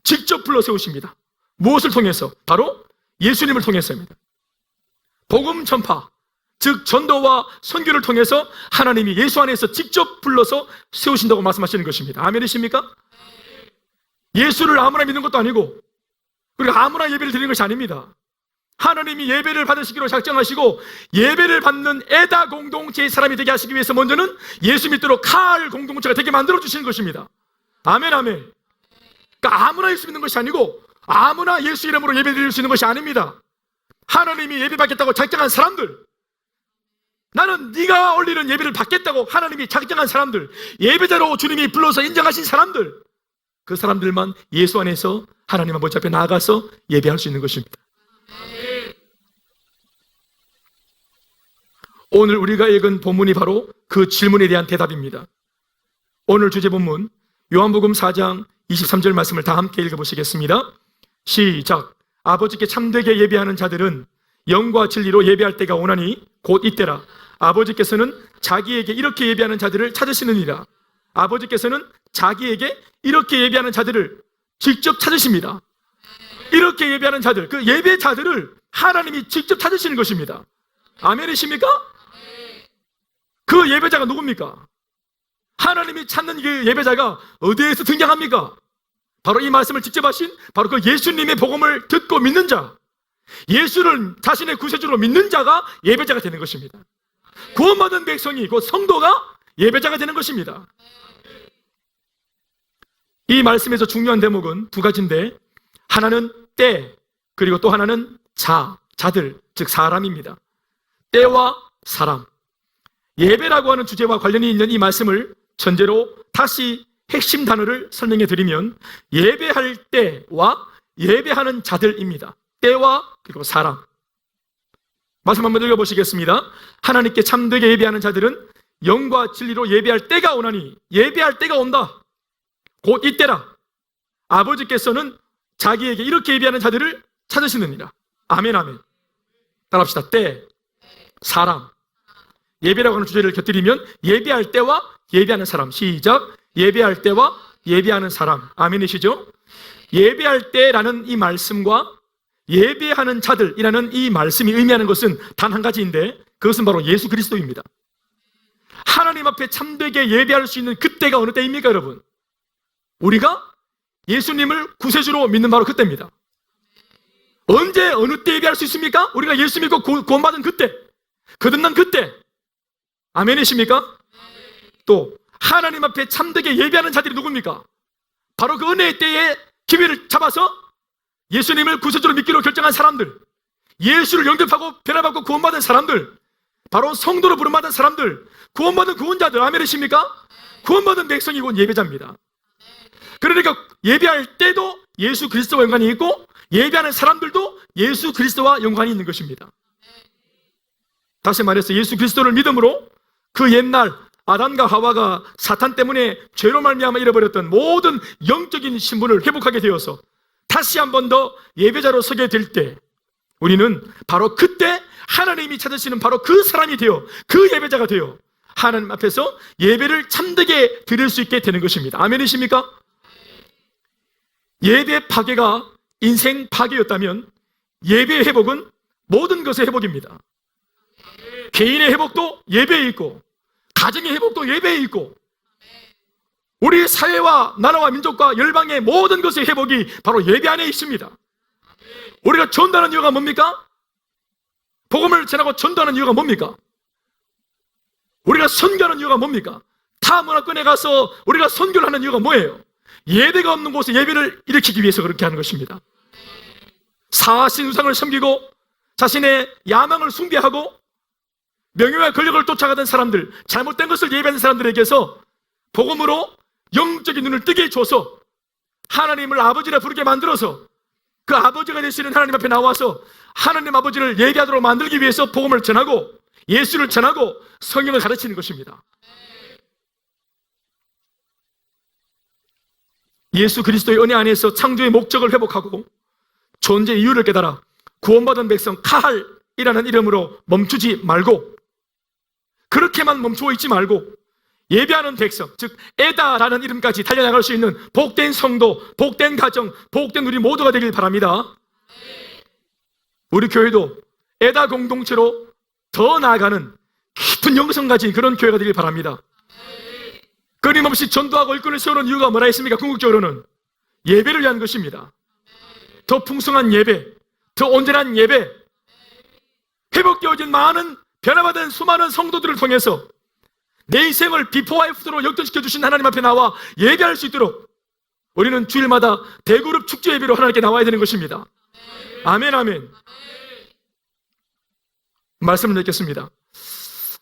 직접 불러 세우십니다. 무엇을 통해서? 바로 예수님을 통해서입니다. 복음 전파, 즉 전도와 선교를 통해서 하나님이 예수 안에서 직접 불러서 세우신다고 말씀하시는 것입니다. 아멘이십니까? 예수를 아무나 믿는 것도 아니고 그리고 아무나 예배를 드리는 것이 아닙니다. 하나님이 예배를 받으시기로 작정하시고 예배를 받는 에다 공동체의 사람이 되게 하시기 위해서 먼저는 예수 믿도록 칼 공동체가 되게 만들어 주시는 것입니다. 아멘 아멘. 그러니까 아무나 예수 믿는 것이 아니고 아무나 예수 이름으로 예배 드릴 수 있는 것이 아닙니다. 하나님이 예배 받겠다고 작정한 사람들, 나는 네가 올리는 예배를 받겠다고 하나님이 작정한 사람들, 예배자로 주님이 불러서 인정하신 사람들, 그 사람들만 예수 안에서 하나님 아버지 앞에 나아가서 예배할 수 있는 것입니다. 오늘 우리가 읽은 본문이 바로 그 질문에 대한 대답입니다. 오늘 주제 본문 요한복음 4장 23절 말씀을 다 함께 읽어보시겠습니다. 시작. 아버지께 참되게 예배하는 자들은 영과 진리로 예배할 때가 오나니 곧 이때라. 아버지께서는 자기에게 이렇게 예배하는 자들을 찾으시느니라. 아버지께서는 자기에게 이렇게 예배하는 자들을 직접 찾으십니다. 이렇게 예배하는 자들, 그 예배자들을 하나님이 직접 찾으시는 것입니다. 아멘이십니까? 그 예배자가 누굽니까? 하나님이 찾는 그 예배자가 어디에서 등장합니까? 바로 이 말씀을 직접 하신 바로 그 예수님의 복음을 듣고 믿는 자, 예수를 자신의 구세주로 믿는 자가 예배자가 되는 것입니다. 구원받은 백성이 곧 성도가 예배자가 되는 것입니다. 이 말씀에서 중요한 대목은 두 가지인데 하나는 때, 그리고 또 하나는 자들, 즉 사람입니다. 때와 사람. 예배라고 하는 주제와 관련이 있는 이 말씀을 전제로 다시 핵심 단어를 설명해 드리면 예배할 때와 예배하는 자들입니다. 때와 그리고 사람. 말씀 한번 읽어보시겠습니다. 하나님께 참되게 예배하는 자들은 영과 진리로 예배할 때가 오나니, 예배할 때가 온다. 곧 이때라. 아버지께서는 자기에게 이렇게 예배하는 자들을 찾으시느니라. 아멘 아멘. 따라합시다. 때, 사람. 예배라고 하는 주제를 곁들이면 예배할 때와 예배하는 사람. 시작. 예배할 때와 예배하는 사람. 아멘이시죠? 예배할 때라는 이 말씀과 예배하는 자들이라는 이 말씀이 의미하는 것은 단 한 가지인데 그것은 바로 예수 그리스도입니다. 하나님 앞에 참되게 예배할 수 있는 그때가 어느 때입니까, 여러분? 우리가 예수님을 구세주로 믿는 바로 그때입니다. 언제 어느 때 예배할 수 있습니까? 우리가 예수 믿고 구원받은 그때, 거듭난 그때. 아멘이십니까? 또 하나님 앞에 참되게 예배하는 자들이 누굽니까? 바로 그 은혜의 때에 기회를 잡아서 예수님을 구세주로 믿기로 결정한 사람들, 예수를 영접하고 변화받고 구원받은 사람들, 바로 성도로 부름받은 사람들, 구원받은 구원자들, 아멘이십니까? 구원받은 백성이 곧 예배자입니다. 그러니까 예배할 때도 예수 그리스도와 연관이 있고 예배하는 사람들도 예수 그리스도와 연관이 있는 것입니다. 다시 말해서 예수 그리스도를 믿음으로 그 옛날 아담과 하와가 사탄 때문에 죄로 말미암아 잃어버렸던 모든 영적인 신분을 회복하게 되어서 다시 한 번 더 예배자로 서게 될 때 우리는 바로 그때 하나님이 찾으시는 바로 그 사람이 되어 그 예배자가 되어 하나님 앞에서 예배를 참되게 드릴 수 있게 되는 것입니다. 아멘이십니까? 예배 파괴가 인생 파괴였다면 예배의 회복은 모든 것의 회복입니다. 개인의 회복도 예배에 있고 가정의 회복도 예배에 있고 우리 사회와 나라와 민족과 열방의 모든 것의 회복이 바로 예배 안에 있습니다. 우리가 전도하는 이유가 뭡니까? 복음을 전하고 전도하는 이유가 뭡니까? 우리가 선교하는 이유가 뭡니까? 타 문화권에 가서 우리가 선교를 하는 이유가 뭐예요? 예배가 없는 곳에 예배를 일으키기 위해서 그렇게 하는 것입니다. 사신 우상을 섬기고 자신의 야망을 숭배하고 명예와 권력을 쫓아가던 사람들, 잘못된 것을 예배하는 사람들에게서 복음으로 영적인 눈을 뜨게 해줘서 하나님을 아버지라 부르게 만들어서 그 아버지가 되시는 하나님 앞에 나와서 하나님 아버지를 예배하도록 만들기 위해서 복음을 전하고 예수를 전하고 성경을 가르치는 것입니다. 예수 그리스도의 은혜 안에서 창조의 목적을 회복하고 존재의 이유를 깨달아 구원받은 백성 카할이라는 이름으로 멈추지 말고 그렇게만 멈추어 있지 말고 예배하는 백성, 즉 에다라는 이름까지 달려나갈 수 있는 복된 성도, 복된 가정, 복된 우리 모두가 되길 바랍니다. 우리 교회도 에다 공동체로 더 나아가는 깊은 영성 가진 그런 교회가 되길 바랍니다. 끊임없이 전도하고 일꾼을 세우는 이유가 뭐라 했습니까? 궁극적으로는 예배를 위한 것입니다. 더 풍성한 예배, 더 온전한 예배, 회복되어진 많은 변화받은 수많은 성도들을 통해서 내 인생을 비포와 애프터로 역전시켜 주신 하나님 앞에 나와 예배할 수 있도록 우리는 주일마다 대그룹 축제 예배로 하나님께 나와야 되는 것입니다. 아멘, 아멘. 말씀을 읽겠습니다.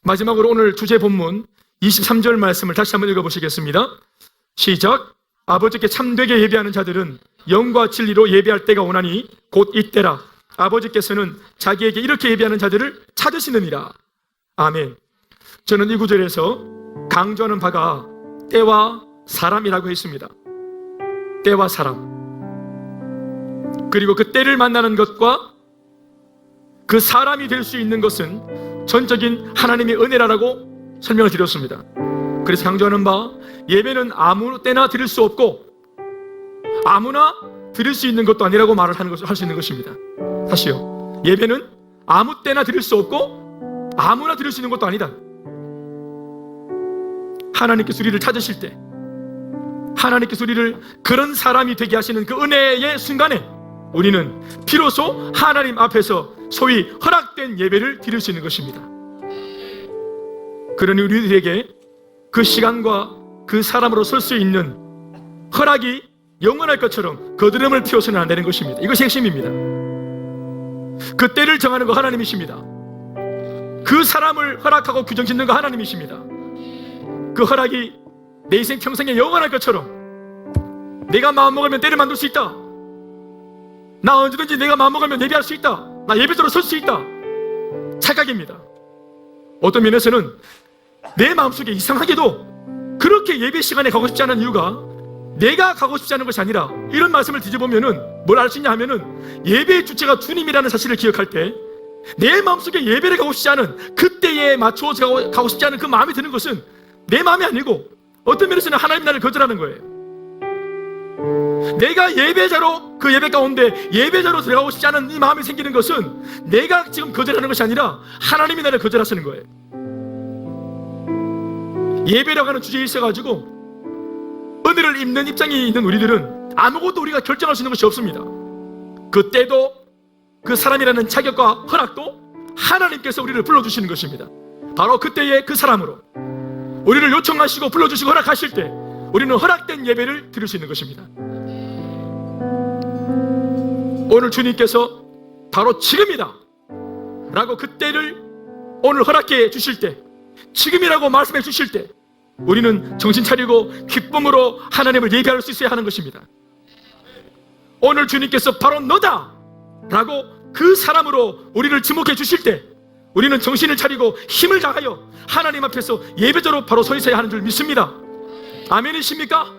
마지막으로 오늘 주제 본문 23절 말씀을 다시 한번 읽어보시겠습니다. 시작. 아버지께 참되게 예배하는 자들은 영과 진리로 예배할 때가 오나니 곧 이때라. 아버지께서는 자기에게 이렇게 예배하는 자들을 찾으시느니라. 아멘. 저는 이 구절에서 강조하는 바가 때와 사람이라고 했습니다. 때와 사람. 그리고 그 때를 만나는 것과 그 사람이 될 수 있는 것은 전적인 하나님의 은혜라고 설명을 드렸습니다. 그래서 강조하는 바 예배는 아무 때나 드릴 수 없고 아무나 드릴 수 있는 것도 아니라고 말을 할 수 있는 것입니다. 다시요. 예배는 아무 때나 드릴 수 없고 아무나 드릴 수 있는 것도 아니다. 하나님께서 우리를 찾으실 때 하나님께서 우리를 그런 사람이 되게 하시는 그 은혜의 순간에 우리는 비로소 하나님 앞에서 소위 허락된 예배를 드릴 수 있는 것입니다. 그러니 우리들에게 그 시간과 그 사람으로 설 수 있는 허락이 영원할 것처럼 거드름을 피워서는 안 되는 것입니다. 이것이 핵심입니다. 그 때를 정하는 거 하나님이십니다. 그 사람을 허락하고 규정짓는 거 하나님이십니다. 그 허락이 내 인생 평생에 영원할 것처럼 내가 마음먹으면 때를 만들 수 있다. 나 언제든지 내가 마음먹으면 예배할 수 있다. 나 예배자로 설 수 있다. 착각입니다. 어떤 면에서는 내 마음속에 이상하게도 그렇게 예배 시간에 가고 싶지 않은 이유가 내가 가고 싶지 않은 것이 아니라 이런 말씀을 뒤져보면은 뭘 알 수 있냐 하면은 예배의 주체가 주님이라는 사실을 기억할 때 내 마음속에 예배를 가고 싶지 않은 그때에 맞춰서 가고 싶지 않은 그 마음이 드는 것은 내 마음이 아니고 어떤 면에서는 하나님 나를 거절하는 거예요. 내가 예배자로 그 예배 가운데 예배자로 들어가고 싶지 않은 이 마음이 생기는 것은 내가 지금 거절하는 것이 아니라 하나님이 나를 거절하시는 거예요. 예배라고 하는 주제에 있어가지고 은혜를 입는 입장에 있는 우리들은 아무것도 우리가 결정할 수 있는 것이 없습니다. 그 때도 그 사람이라는 자격과 허락도 하나님께서 우리를 불러주시는 것입니다. 바로 그때의 그 사람으로 우리를 요청하시고 불러주시고 허락하실 때 우리는 허락된 예배를 드릴 수 있는 것입니다. 오늘 주님께서 바로 지금이다 라고 그때를 오늘 허락해 주실 때, 지금이라고 말씀해 주실 때 우리는 정신 차리고 기쁨으로 하나님을 예배할 수 있어야 하는 것입니다. 오늘 주님께서 바로 너다 라고 그 사람으로 우리를 지목해 주실 때 우리는 정신을 차리고 힘을 다하여 하나님 앞에서 예배자로 바로 서 있어야 하는 줄 믿습니다. 아멘이십니까?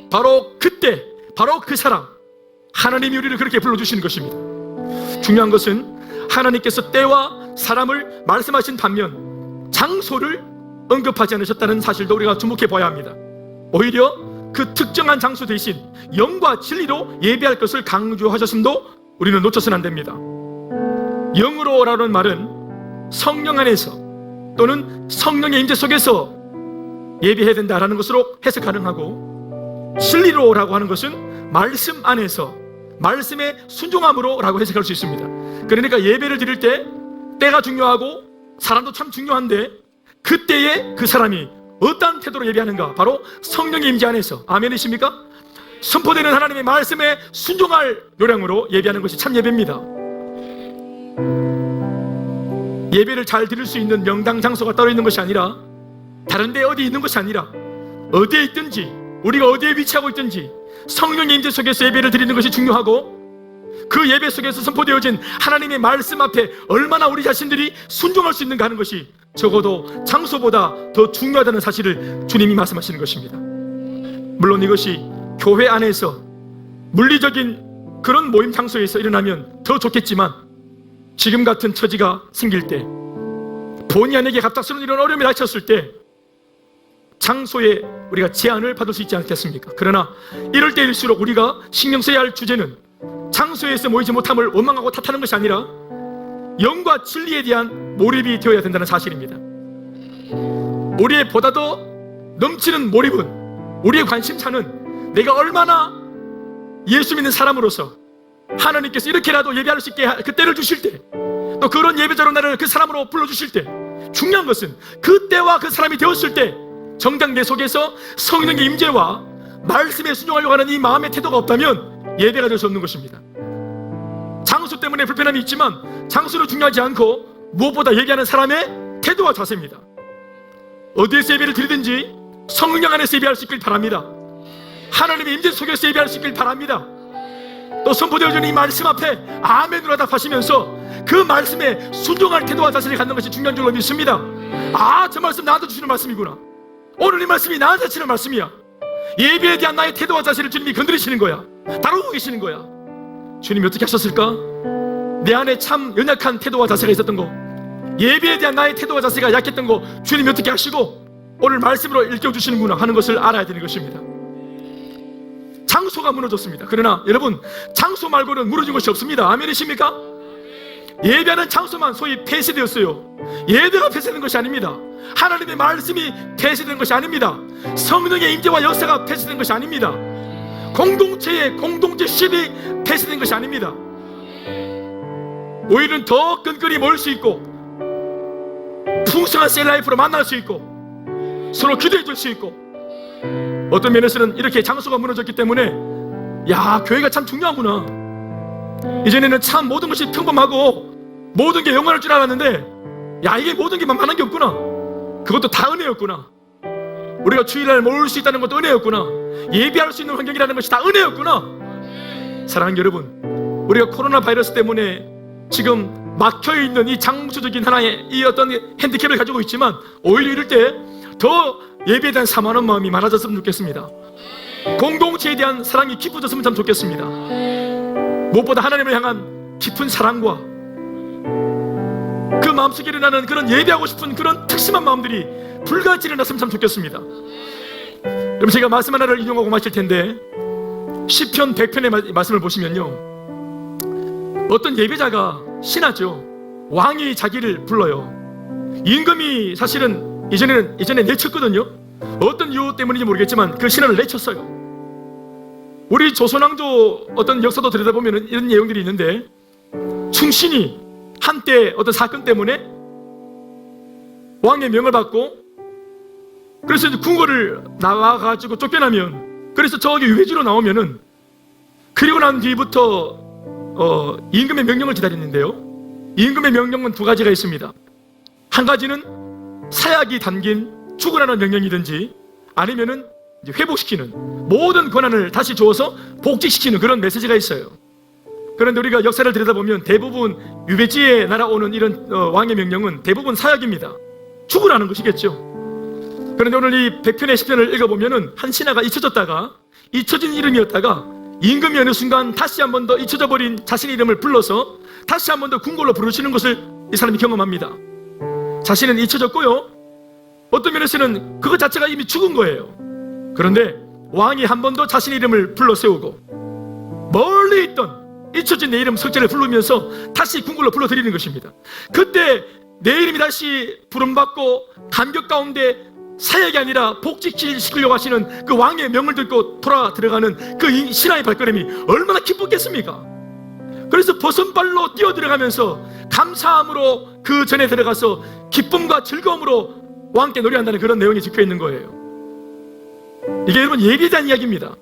바로 그때, 바로 그 사람, 하나님이 우리를 그렇게 불러주시는 것입니다. 중요한 것은 하나님께서 때와 사람을 말씀하신 반면 장소를 언급하지 않으셨다는 사실도 우리가 주목해 봐야 합니다. 오히려 그 특정한 장소 대신 영과 진리로 예배할 것을 강조하셨음도 우리는 놓쳐서는 안 됩니다. 영으로라는 말은 성령 안에서 또는 성령의 임재 속에서 예배해야 된다라는 것으로 해석 가능하고, 진리로라고 하는 것은 말씀 안에서 말씀의 순종함으로 라고 해석할 수 있습니다. 그러니까 예배를 드릴 때 때가 중요하고 사람도 참 중요한데 그때에 그 사람이 어떠한 태도로 예배하는가, 바로 성령의 임재 안에서, 아멘이십니까? 선포되는 하나님의 말씀에 순종할 요량으로 예배하는 것이 참 예배입니다. 예배를 잘 드릴 수 있는 명당 장소가 따로 있는 것이 아니라, 다른 데 어디 있는 것이 아니라 어디에 있든지, 우리가 어디에 위치하고 있든지 성령의 임재 속에서 예배를 드리는 것이 중요하고, 그 예배 속에서 선포되어진 하나님의 말씀 앞에 얼마나 우리 자신들이 순종할 수 있는가 하는 것이 적어도 장소보다 더 중요하다는 사실을 주님이 말씀하시는 것입니다. 물론 이것이 교회 안에서 물리적인 그런 모임 장소에서 일어나면 더 좋겠지만, 지금 같은 처지가 생길 때, 본의 아니게 갑작스러운 이런 어려움이 닥쳤을 때 장소에 우리가 제한을 받을 수 있지 않겠습니까? 그러나 이럴 때일수록 우리가 신경 써야 할 주제는 장소에서 모이지 못함을 원망하고 탓하는 것이 아니라 영과 진리에 대한 몰입이 되어야 된다는 사실입니다. 우리의 보다 더 넘치는 몰입은, 우리의 관심사는 내가 얼마나 예수 믿는 사람으로서 하나님께서 이렇게라도 예배할 수 있게 그 때를 주실 때, 또 그런 예배자로 나를 그 사람으로 불러주실 때, 중요한 것은 그 때와 그 사람이 되었을 때 정작 내 속에서 성령의 임재와 말씀에 순종하려고 하는 이 마음의 태도가 없다면 예배가 될 수 없는 것입니다. 장소 때문에 불편함이 있지만 장소는 중요하지 않고 무엇보다 얘기하는 사람의 태도와 자세입니다. 어디에서 예배를 드리든지 성령 안에서 예배할 수 있길 바랍니다. 하나님의 임재 속에서 예배할 수 있길 바랍니다. 또 선포되어진 이 말씀 앞에 아멘으로 답하시면서 그 말씀에 순종할 태도와 자세를 갖는 것이 중요한 줄로 믿습니다. 아, 저 말씀 나한테 주시는 말씀이구나. 오늘 이 말씀이 나한테 주시는 말씀이야. 예배에 대한 나의 태도와 자세를 주님이 건드리시는 거야. 다루고 계시는 거야. 주님이 어떻게 하셨을까? 내 안에 참 연약한 태도와 자세가 있었던 거, 예배에 대한 나의 태도와 자세가 약했던 거 주님이 어떻게 하시고 오늘 말씀으로 일깨워주시는구나 하는 것을 알아야 되는 것입니다. 장소가 무너졌습니다. 그러나 여러분, 장소 말고는 무너진 것이 없습니다. 아멘이십니까? 예배하는 장소만 소위 폐쇄되었어요. 예배가 폐쇄된 것이 아닙니다. 하나님의 말씀이 폐쇄된 것이 아닙니다. 성령의 임재와 역사가 폐쇄된 것이 아닙니다. 공동체의 공동체십이 폐쇄된 것이 아닙니다. 오히려 더 끈끈이 모일 수 있고 풍성한 셀라이프로 만날 수 있고 서로 기도해 줄 수 있고, 어떤 면에서는 이렇게 장소가 무너졌기 때문에 야, 교회가 참 중요하구나. 이전에는 참 모든 것이 평범하고 모든 게 영원할 줄 알았는데, 야, 이게 모든 게 만만한 게 없구나. 그것도 다 은혜였구나. 우리가 주일날 모일 수 있다는 것도 은혜였구나. 예배할 수 있는 환경이라는 것이 다 은혜였구나. 사랑하는 여러분, 우리가 코로나 바이러스 때문에 지금 막혀있는 이 장소적인 하나의 이 어떤 핸디캡을 가지고 있지만, 오히려 이럴 때 더 예배에 대한 사모하는 마음이 많아졌으면 좋겠습니다. 공동체에 대한 사랑이 깊어졌으면 참 좋겠습니다. 무엇보다 하나님을 향한 깊은 사랑과 그 마음속에 일어나는 그런 예배하고 싶은 그런 특심한 마음들이 불같이 일어났으면 참 좋겠습니다. 그럼 제가 말씀 하나를 인용하고 마칠 텐데, 시편 100편의 말씀을 보시면요, 어떤 예배자가 신하죠. 왕이 자기를 불러요. 임금이 사실은 예전에 내쳤거든요. 어떤 이유 때문인지 모르겠지만 그 신하를 내쳤어요. 우리 조선왕조 어떤 역사도 들여다보면 이런 내용들이 있는데, 충신이 한때 어떤 사건 때문에 왕의 명을 받고, 그래서 이제 궁궐을 나와가지고 쫓겨나면, 그래서 저기 외지로 나오면은, 그리고 난 뒤부터 임금의 명령을 기다렸는데요, 임금의 명령은 두 가지가 있습니다. 한 가지는 사약이 담긴 죽으라는 명령이든지, 아니면은 이제 회복시키는, 모든 권한을 다시 주어서 복직시키는 그런 메시지가 있어요. 그런데 우리가 역사를 들여다보면 대부분 유배지에 날아오는 이런 왕의 명령은 대부분 사약입니다. 죽으라는 것이겠죠. 그런데 오늘 이 100편의 10편을 읽어보면은 한 신하가 잊혀졌다가, 잊혀진 이름이었다가 임금이 어느 순간 다시 한 번 더 잊혀져 버린 자신의 이름을 불러서 다시 한 번 더 궁궐로 부르시는 것을 이 사람이 경험합니다. 자신은 잊혀졌고요, 어떤 면에서는 그것 자체가 이미 죽은 거예요. 그런데 왕이 한 번 더 자신의 이름을 불러 세우고 멀리 있던 잊혀진 내 이름 석자를 부르면서 다시 궁궐로 불러들이는 것입니다. 그때 내 이름이 다시 부름받고 감격 가운데 사역이 아니라 복직시키려고 하시는 그 왕의 명을 듣고 돌아 들어가는 그 신하의 발걸음이 얼마나 기뻤겠습니까? 그래서 벗은발로 뛰어 들어가면서 감사함으로 그 전에 들어가서 기쁨과 즐거움으로 왕께 노래한다는 그런 내용이 적혀 있는 거예요. 이게 여러분 예배에 대한 이야기입니다.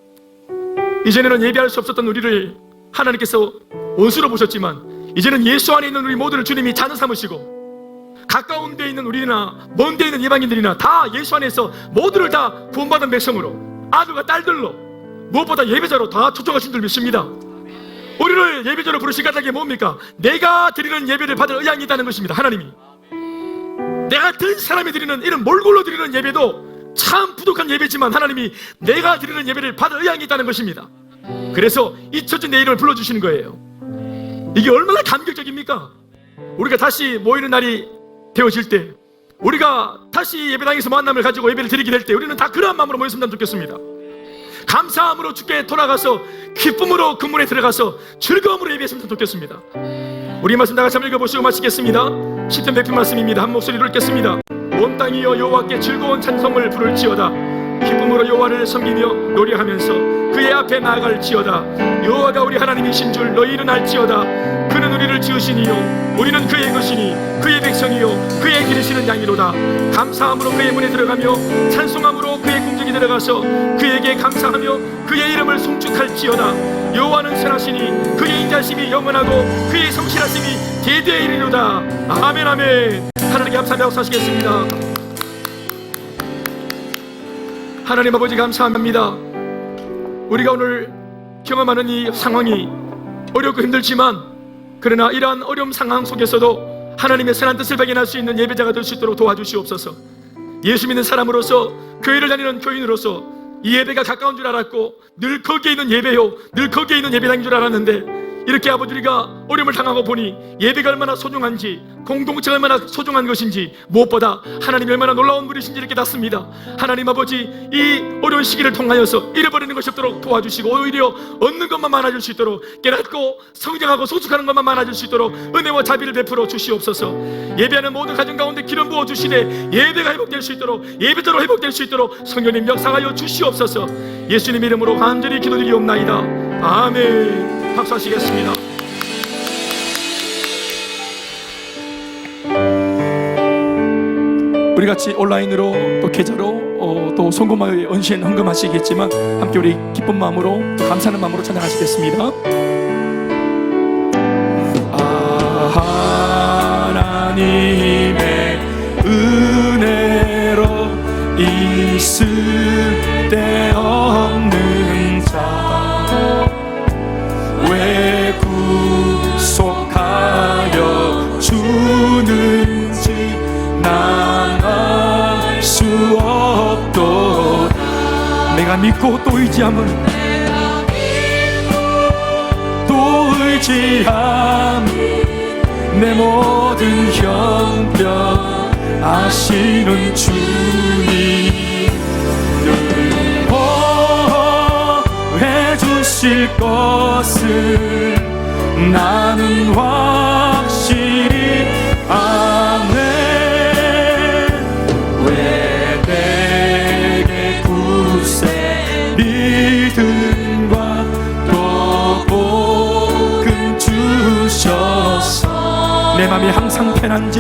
이전에는 예배할 수 없었던 우리를 하나님께서 원수로 보셨지만, 이제는 예수 안에 있는 우리 모두를 주님이 자녀 삼으시고, 가까운 데 있는 우리나 먼 데 있는 이방인들이나 다 예수 안에서 모두를 다 구원받은 백성으로, 아들과 딸들로, 무엇보다 예배자로 다 초청하신 줄 믿습니다. 우리를 예배자로 부르신 까닭이 뭡니까? 내가 드리는 예배를 받을 의향이 있다는 것입니다. 하나님이 내가 든 사람이 드리는 이런 몰골로 드리는 예배도 참 부족한 예배지만, 하나님이 내가 드리는 예배를 받을 의향이 있다는 것입니다. 그래서 잊혀진 내 이름을 불러주시는 거예요. 이게 얼마나 감격적입니까? 우리가 다시 모이는 날이 되어질 때, 우리가 다시 예배당에서 만남을 가지고 예배를 드리게 될 때, 우리는 다 그러한 마음으로 모였으면 좋겠습니다. 감사함으로 주께 돌아가서 기쁨으로 그 문에 들어가서 즐거움으로 예배했으면 좋겠습니다. 우리 말씀 다 같이 한번 읽어보시고 마치겠습니다. 10편 100편 말씀입니다. 한 목소리로 읽겠습니다. 온 땅이여 여호와께 즐거운 찬송을 부를지어다. 기쁨으로 여호와를 섬기며 노래하면서 그의 앞에 나아갈지어다. 여호와가 우리 하나님이신 줄 너희는 알지어다. 그는 우리를 지으시니요 우리는 그의 것이니 그의 백성이요 그의 기르시는 양이로다. 감사함으로 그의 문에 들어가며 찬송함으로 그의 궁정에 들어가서 그에게 감사하며 그의 이름을 송축할지어다. 여호와는 선하시니 그의 인자심이 영원하고 그의 성실하심이 대대에 이르리로다. 아멘 아멘. 하나님께 감사하며 역사하시겠습니다. 하나님 아버지 감사합니다. 우리가 오늘 경험하는 이 상황이 어렵고 힘들지만, 그러나 이러한 어려운 상황 속에서도 하나님의 선한 뜻을 발견할 수 있는 예배자가 될 수 있도록 도와주시옵소서. 예수 믿는 사람으로서, 교회를 다니는 교인으로서 이 예배가 가까운 줄 알았고 늘 거기에 있는 예배요, 늘 거기에 있는 예배당인 줄 알았는데, 이렇게 아버지 우리가 어려움을 당하고 보니 예배가 얼마나 소중한지, 공동체가 얼마나 소중한 것인지, 무엇보다 하나님이 얼마나 놀라운 분이신지를 깨닫습니다. 하나님 아버지, 이 어려운 시기를 통하여서 잃어버리는 것이 없도록 도와주시고, 오히려 얻는 것만 많아질 수 있도록, 깨닫고 성장하고 소축하는 것만 많아질 수 있도록 은혜와 자비를 베풀어 주시옵소서. 예배하는 모든 가정 가운데 기름 부어 주시되 예배가 회복될 수 있도록, 예배대로 회복될 수 있도록 성령님 역사하여 주시옵소서. 예수님 이름으로 간절히 기도드리옵나이다. 아멘. 박수하시겠습니다. 우리 같이 온라인으로 또 계좌로 또 송금하여 언신 헌금하시겠지만, 함께 우리 기쁜 마음으로 또 감사하는 마음으로 찬양하시겠습니다. 하나님의 은혜로 있을 데 없는 자 왜 구속하여 주는지 난 알 수 없도다. 내가 믿고 또 의지함은, 또 의지함 내 모든 형편 아시는 주님 보호해 주실 것을 나는 확실히 아네. 왜 내게 굳세 믿음과 또 복음 주셔서 내 맘이 항상 편한지,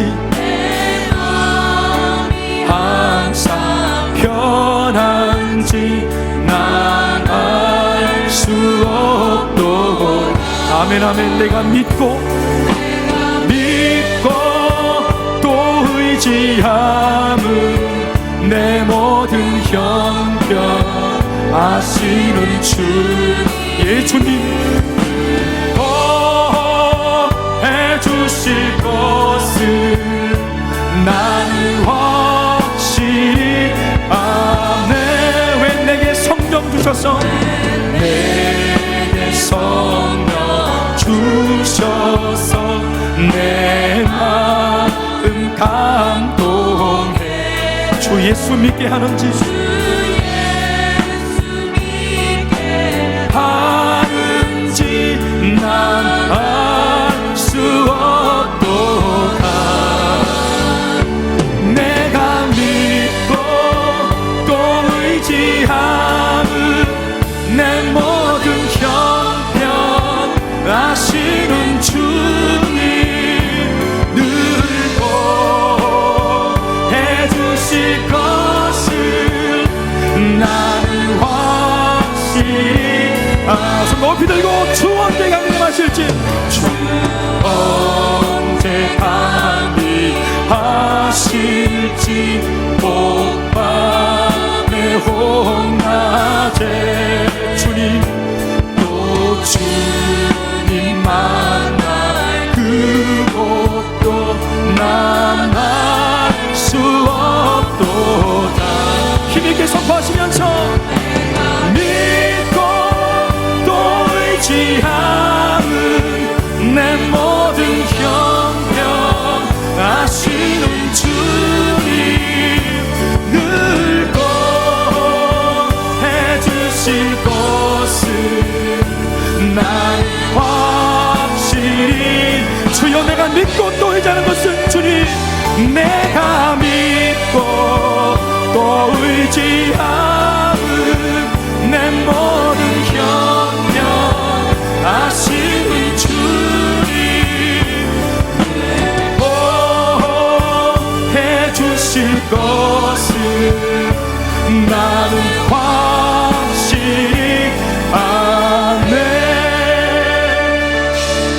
항상 편한지 난 알 수 없도록 아멘 아멘. 내가 믿고 또 의지함은 내 모든 형편 아시는 주. 예 주님 해주실 것을 나는 확실히 아네. 왜 내게 성령 주셔서 내게 성령 주셔서 내 마음 감동해. 주 예수 믿게 하는지 하는지 난 알 수 없도다. 내가 믿고 또 의지함은 내 모든 형편 아시는 주님 늘고 해주실 것을 나는 확실히 손 높이 들고 주 언제 강림하실지. 주 언제 강림하실지 복밤에 홍낮에 주님 또 주님 만날 그곳도 난 알 수 없도다. 힘있게 선포하시면서 의지함은 내 모든 형편 아시는 주님 늘고 해주실 것을 난 확실히. 주여 내가 믿고 또 의지하는 것은 주님 내가 믿고 또 의지함은 내 모든 형편 아시는 주님 해주실 것을 나는 확실히 아네.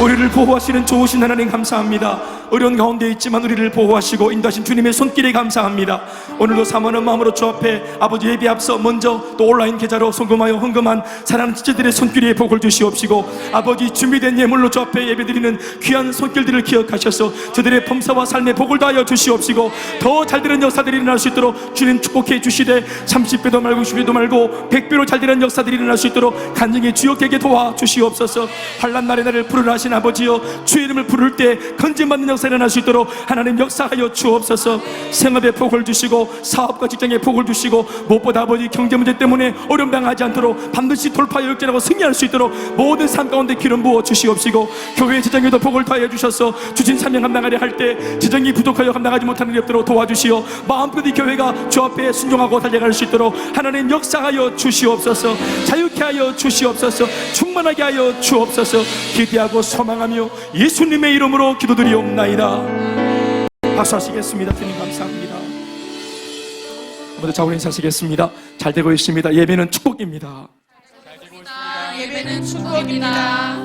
우리를 보호하시는 좋으신 하나님 감사합니다. 어려운 가운데 있지만 우리를 보호하시고 인도하신 주님의 손길에 감사합니다. 오늘도 사모하는 마음으로 주 앞에 아버지 예배 앞서 먼저 또 온라인 계좌로 송금하여 헌금한 사랑하는 지체들의 손길에 복을 주시옵시고 아버지 준비된 예물로 주 앞에 예배드리는 귀한 손길들을 기억하셔서 저들의 범사와 삶의 복을 다하여 주시옵시고 더 잘되는 역사들이 일어날 수 있도록 주님 축복해 주시되 30배도 말고 60배도 말고 100배로 잘되는 역사들이 일어날 수 있도록 간증히 주역되게 도와주시옵소서. 환난 날에 나를 부르라 하신 아버지여 주의 이름을 부를 때 건진받는 역사 일어날 수 있도록 하나님 역사하여 주옵소서. 생업에 복을 주시고 사업과 직장에 복을 주시고 무엇보다 아버지 경제 문제 때문에 어려움 당하지 않도록 반드시 돌파하여 역전하고 승리할 수 있도록 모든 삶 가운데 기름 부어 주시옵시고 교회 재정에도 복을 더하여 주셔서 주신 사명 감당하려 할 때 재정이 부족하여 감당하지 못하는 일 없도록 도와주시어 마음껏 이 교회가 주 앞에 순종하고 달려갈 수 있도록 하나님 역사하여 주시옵소서. 자유케 하여 주시옵소서. 충만하게 하여 주옵소서. 기대하고 소망하며 예수님의 이름으로 기도드리옵나이다. 박수하시겠습니다. 주님 감사합니다. 먼저 자원 인사하시겠습니다. 잘 되고 있습니다. 예배는 축복입니다. 예배는 축복입니다.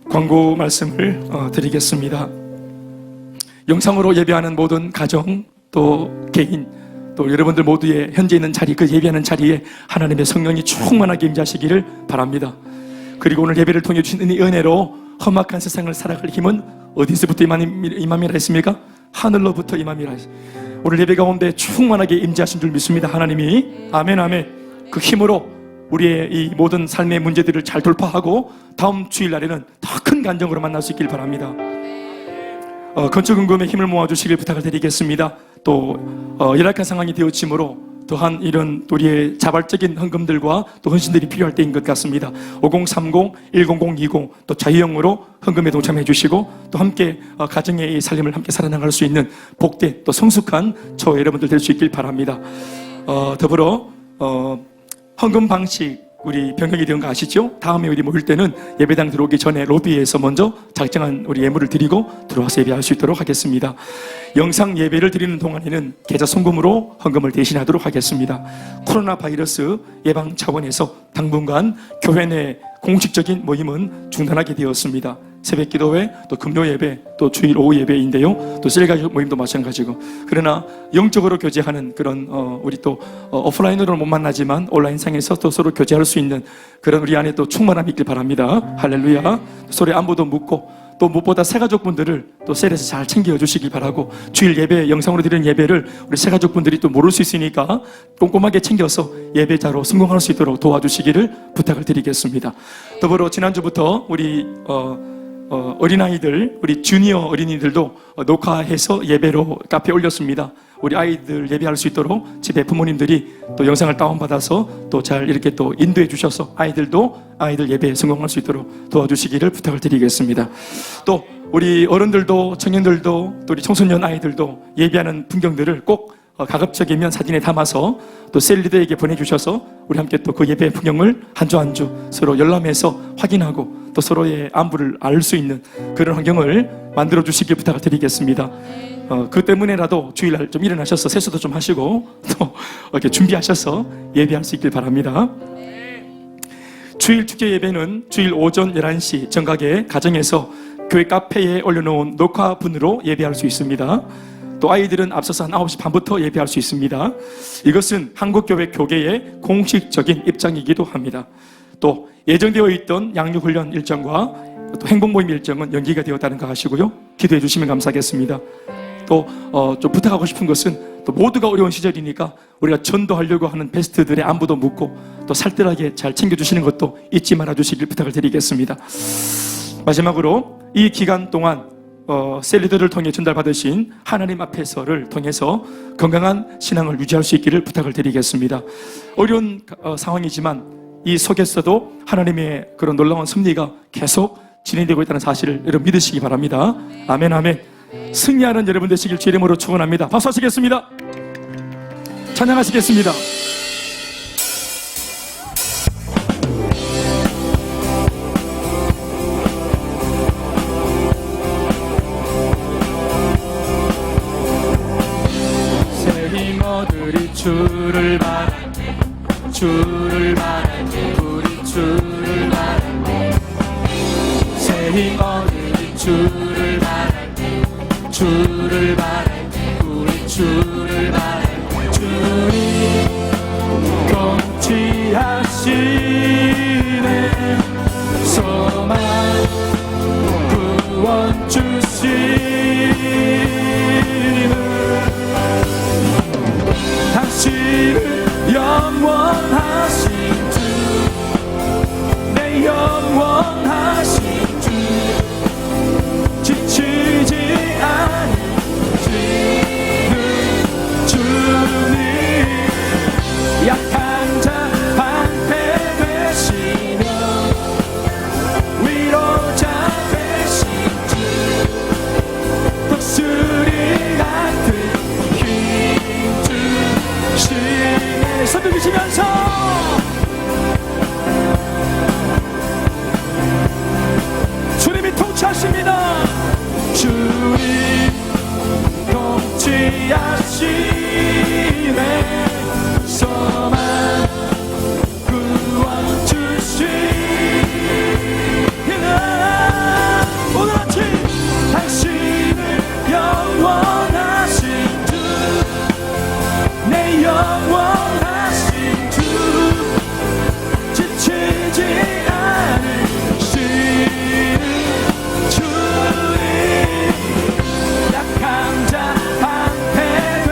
광고 말씀을 드리겠습니다. 영상으로 예배하는 모든 가정 또 개인 또 여러분들 모두의 현재 있는 자리 그 예배하는 자리에 하나님의 성령이 충만하게 임재하시기를 바랍니다. 그리고 오늘 예배를 통해 주신 이 은혜로 험악한 세상을 살아갈 힘은 어디서부터 임함이라 했습니까? 하늘로부터 임함이라 했습니다. 오늘 예배 가운데 충만하게 임재하신 줄 믿습니다. 하나님이 아멘 아멘. 그 힘으로 우리의 이 모든 삶의 문제들을 잘 돌파하고 다음 주일날에는 더 큰 간정으로 만날 수 있길 바랍니다. 건축은금에 힘을 모아주시길 부탁을 드리겠습니다. 또 열악한 상황이 되어지므로 또한 이런 우리의 자발적인 헌금들과 또 헌신들이 필요할 때인 것 같습니다. 5030-10020 또 자유형으로 헌금에 동참해 주시고 또 함께 가정의 이 살림을 함께 살아나갈 수 있는 복된 또 성숙한 저 여러분들 될 수 있길 바랍니다. 더불어 헌금 방식 우리 병역이 된 거 아시죠? 다음에 우리 모일 때는 예배당 들어오기 전에 로비에서 먼저 작정한 우리 예물을 드리고 들어와서 예배할 수 있도록 하겠습니다. 영상 예배를 드리는 동안에는 계좌 송금으로 헌금을 대신하도록 하겠습니다. 코로나 바이러스 예방 차원에서 당분간 교회 내 공식적인 모임은 중단하게 되었습니다. 새벽 기도회, 또 금요 예배, 또 주일 오후 예배인데요. 또 셀가족 모임도 마찬가지고. 그러나 영적으로 교제하는 그런 우리 또 오프라인으로는 못 만나지만 온라인상에서 또 서로 교제할 수 있는 그런 우리 안에 또 충만함이 있길 바랍니다. 할렐루야. 서로의 안부도 묻고 또 무엇보다 새가족분들을 또 셀에서 잘 챙겨주시길 바라고, 주일 예배, 영상으로 드리는 예배를 우리 새가족분들이 또 모를 수 있으니까 꼼꼼하게 챙겨서 예배자로 성공할 수 있도록 도와주시기를 부탁을 드리겠습니다. 더불어 지난주부터 우리 어린아이들, 우리 주니어 어린이들도 녹화해서 예배로 카페에 올렸습니다. 우리 아이들 예배할 수 있도록 집에 부모님들이 또 영상을 다운받아서 또 잘 이렇게 또 인도해 주셔서 아이들도 아이들 예배에 성공할 수 있도록 도와주시기를 부탁을 드리겠습니다. 또 우리 어른들도 청년들도 또 우리 청소년 아이들도 예배하는 풍경들을 꼭 가급적이면 사진에 담아서 또 셀리더에게 보내주셔서 우리 함께 또 그 예배 풍경을 한 주 한 주 서로 열람해서 확인하고 또 서로의 안부를 알 수 있는 그런 환경을 만들어 주시길 부탁을 드리겠습니다. 그 때문에라도 주일날 좀 일어나셔서 세수도 좀 하시고 또 이렇게 준비하셔서 예배할 수 있길 바랍니다. 주일 축제 예배는 주일 오전 11시 정각에 가정에서 교회 카페에 올려놓은 녹화분으로 예배할 수 있습니다. 또 아이들은 앞서서 한 9시 반부터 예배할 수 있습니다. 이것은 한국교회 교계의 공식적인 입장이기도 합니다. 또 예정되어 있던 양육훈련 일정과 또 행복모임 일정은 연기가 되었다는 거 아시고요. 기도해 주시면 감사하겠습니다. 또 좀 부탁하고 싶은 것은 또 모두가 어려운 시절이니까 우리가 전도하려고 하는 베스트들의 안부도 묻고 또 살뜰하게 잘 챙겨주시는 것도 잊지 말아 주시길 부탁을 드리겠습니다. 마지막으로 이 기간 동안 셀리더를 통해 전달받으신 하나님 앞에서를 통해서 건강한 신앙을 유지할 수 있기를 부탁을 드리겠습니다. 어려운 상황이지만 이 속에서도 하나님의 그런 놀라운 섭리가 계속 진행되고 있다는 사실을 여러분 믿으시기 바랍니다. 아멘 아멘. 승리하는 여러분 되시길 주 이름으로 축원합니다. 박수 하시겠습니다. 찬양하시겠습니다. 새 힘 얻으리 주를 바라네, 주를 바라네, 우리 주를 바라네. 새 힘 얻으리 주를 바라네, 주를 바라네, 우리 주를 바라네. 주님 통치하시네, 소망 구원 주시는 당신은 영원하신 주, 내 영원하신 주, 지치지 않으시는 주님, 약한 자 방패되시며 위로자 되신 주, 독수리 같은 힘 주시네. 손 들으시면서 주님이 통치하십니다. 주님 통치하시네, 소망 구원 주시는 오늘 아침 당신은 영원하신 주, 내 영원하신 주, 지치지 않으시는 주님, 약한 자 방패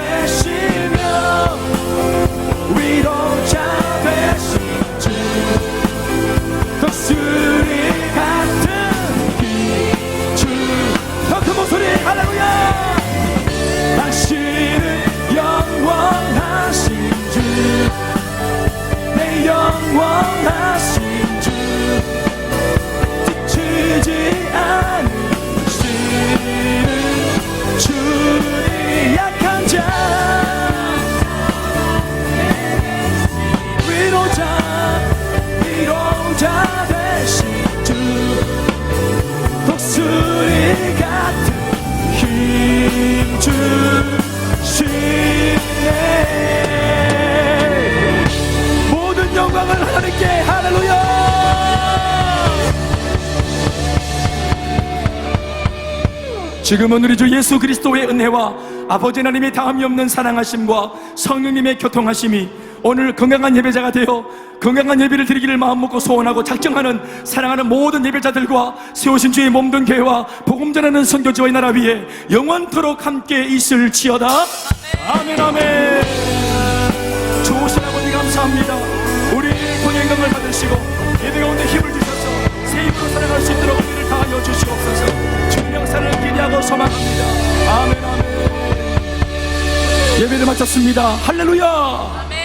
지금은 우리 주 예수 그리스도의 은혜와 아버지 하나님의 다함이 없는 사랑하심과 성령님의 교통하심이 오늘 건강한 예배자가 되어 건강한 예배를 드리기를 마음먹고 소원하고 작정하는 사랑하는 모든 예배자들과 세우신 주의 몸된 교회와 복음 전하는 선교지와의 나라 위에 영원토록 함께 있을지어다. 아멘 아멘. 좋으신 아버지 감사합니다. 우리 동행감을 받으시고 예배 가운데 힘을 주셔서 새 힘으로 살아갈 수 있도록 우리를 다하여 주시옵소서. 주님 영상을 기대하고 소망합니다. 아멘 아멘. 예배를 마쳤습니다. 할렐루야. 아멘.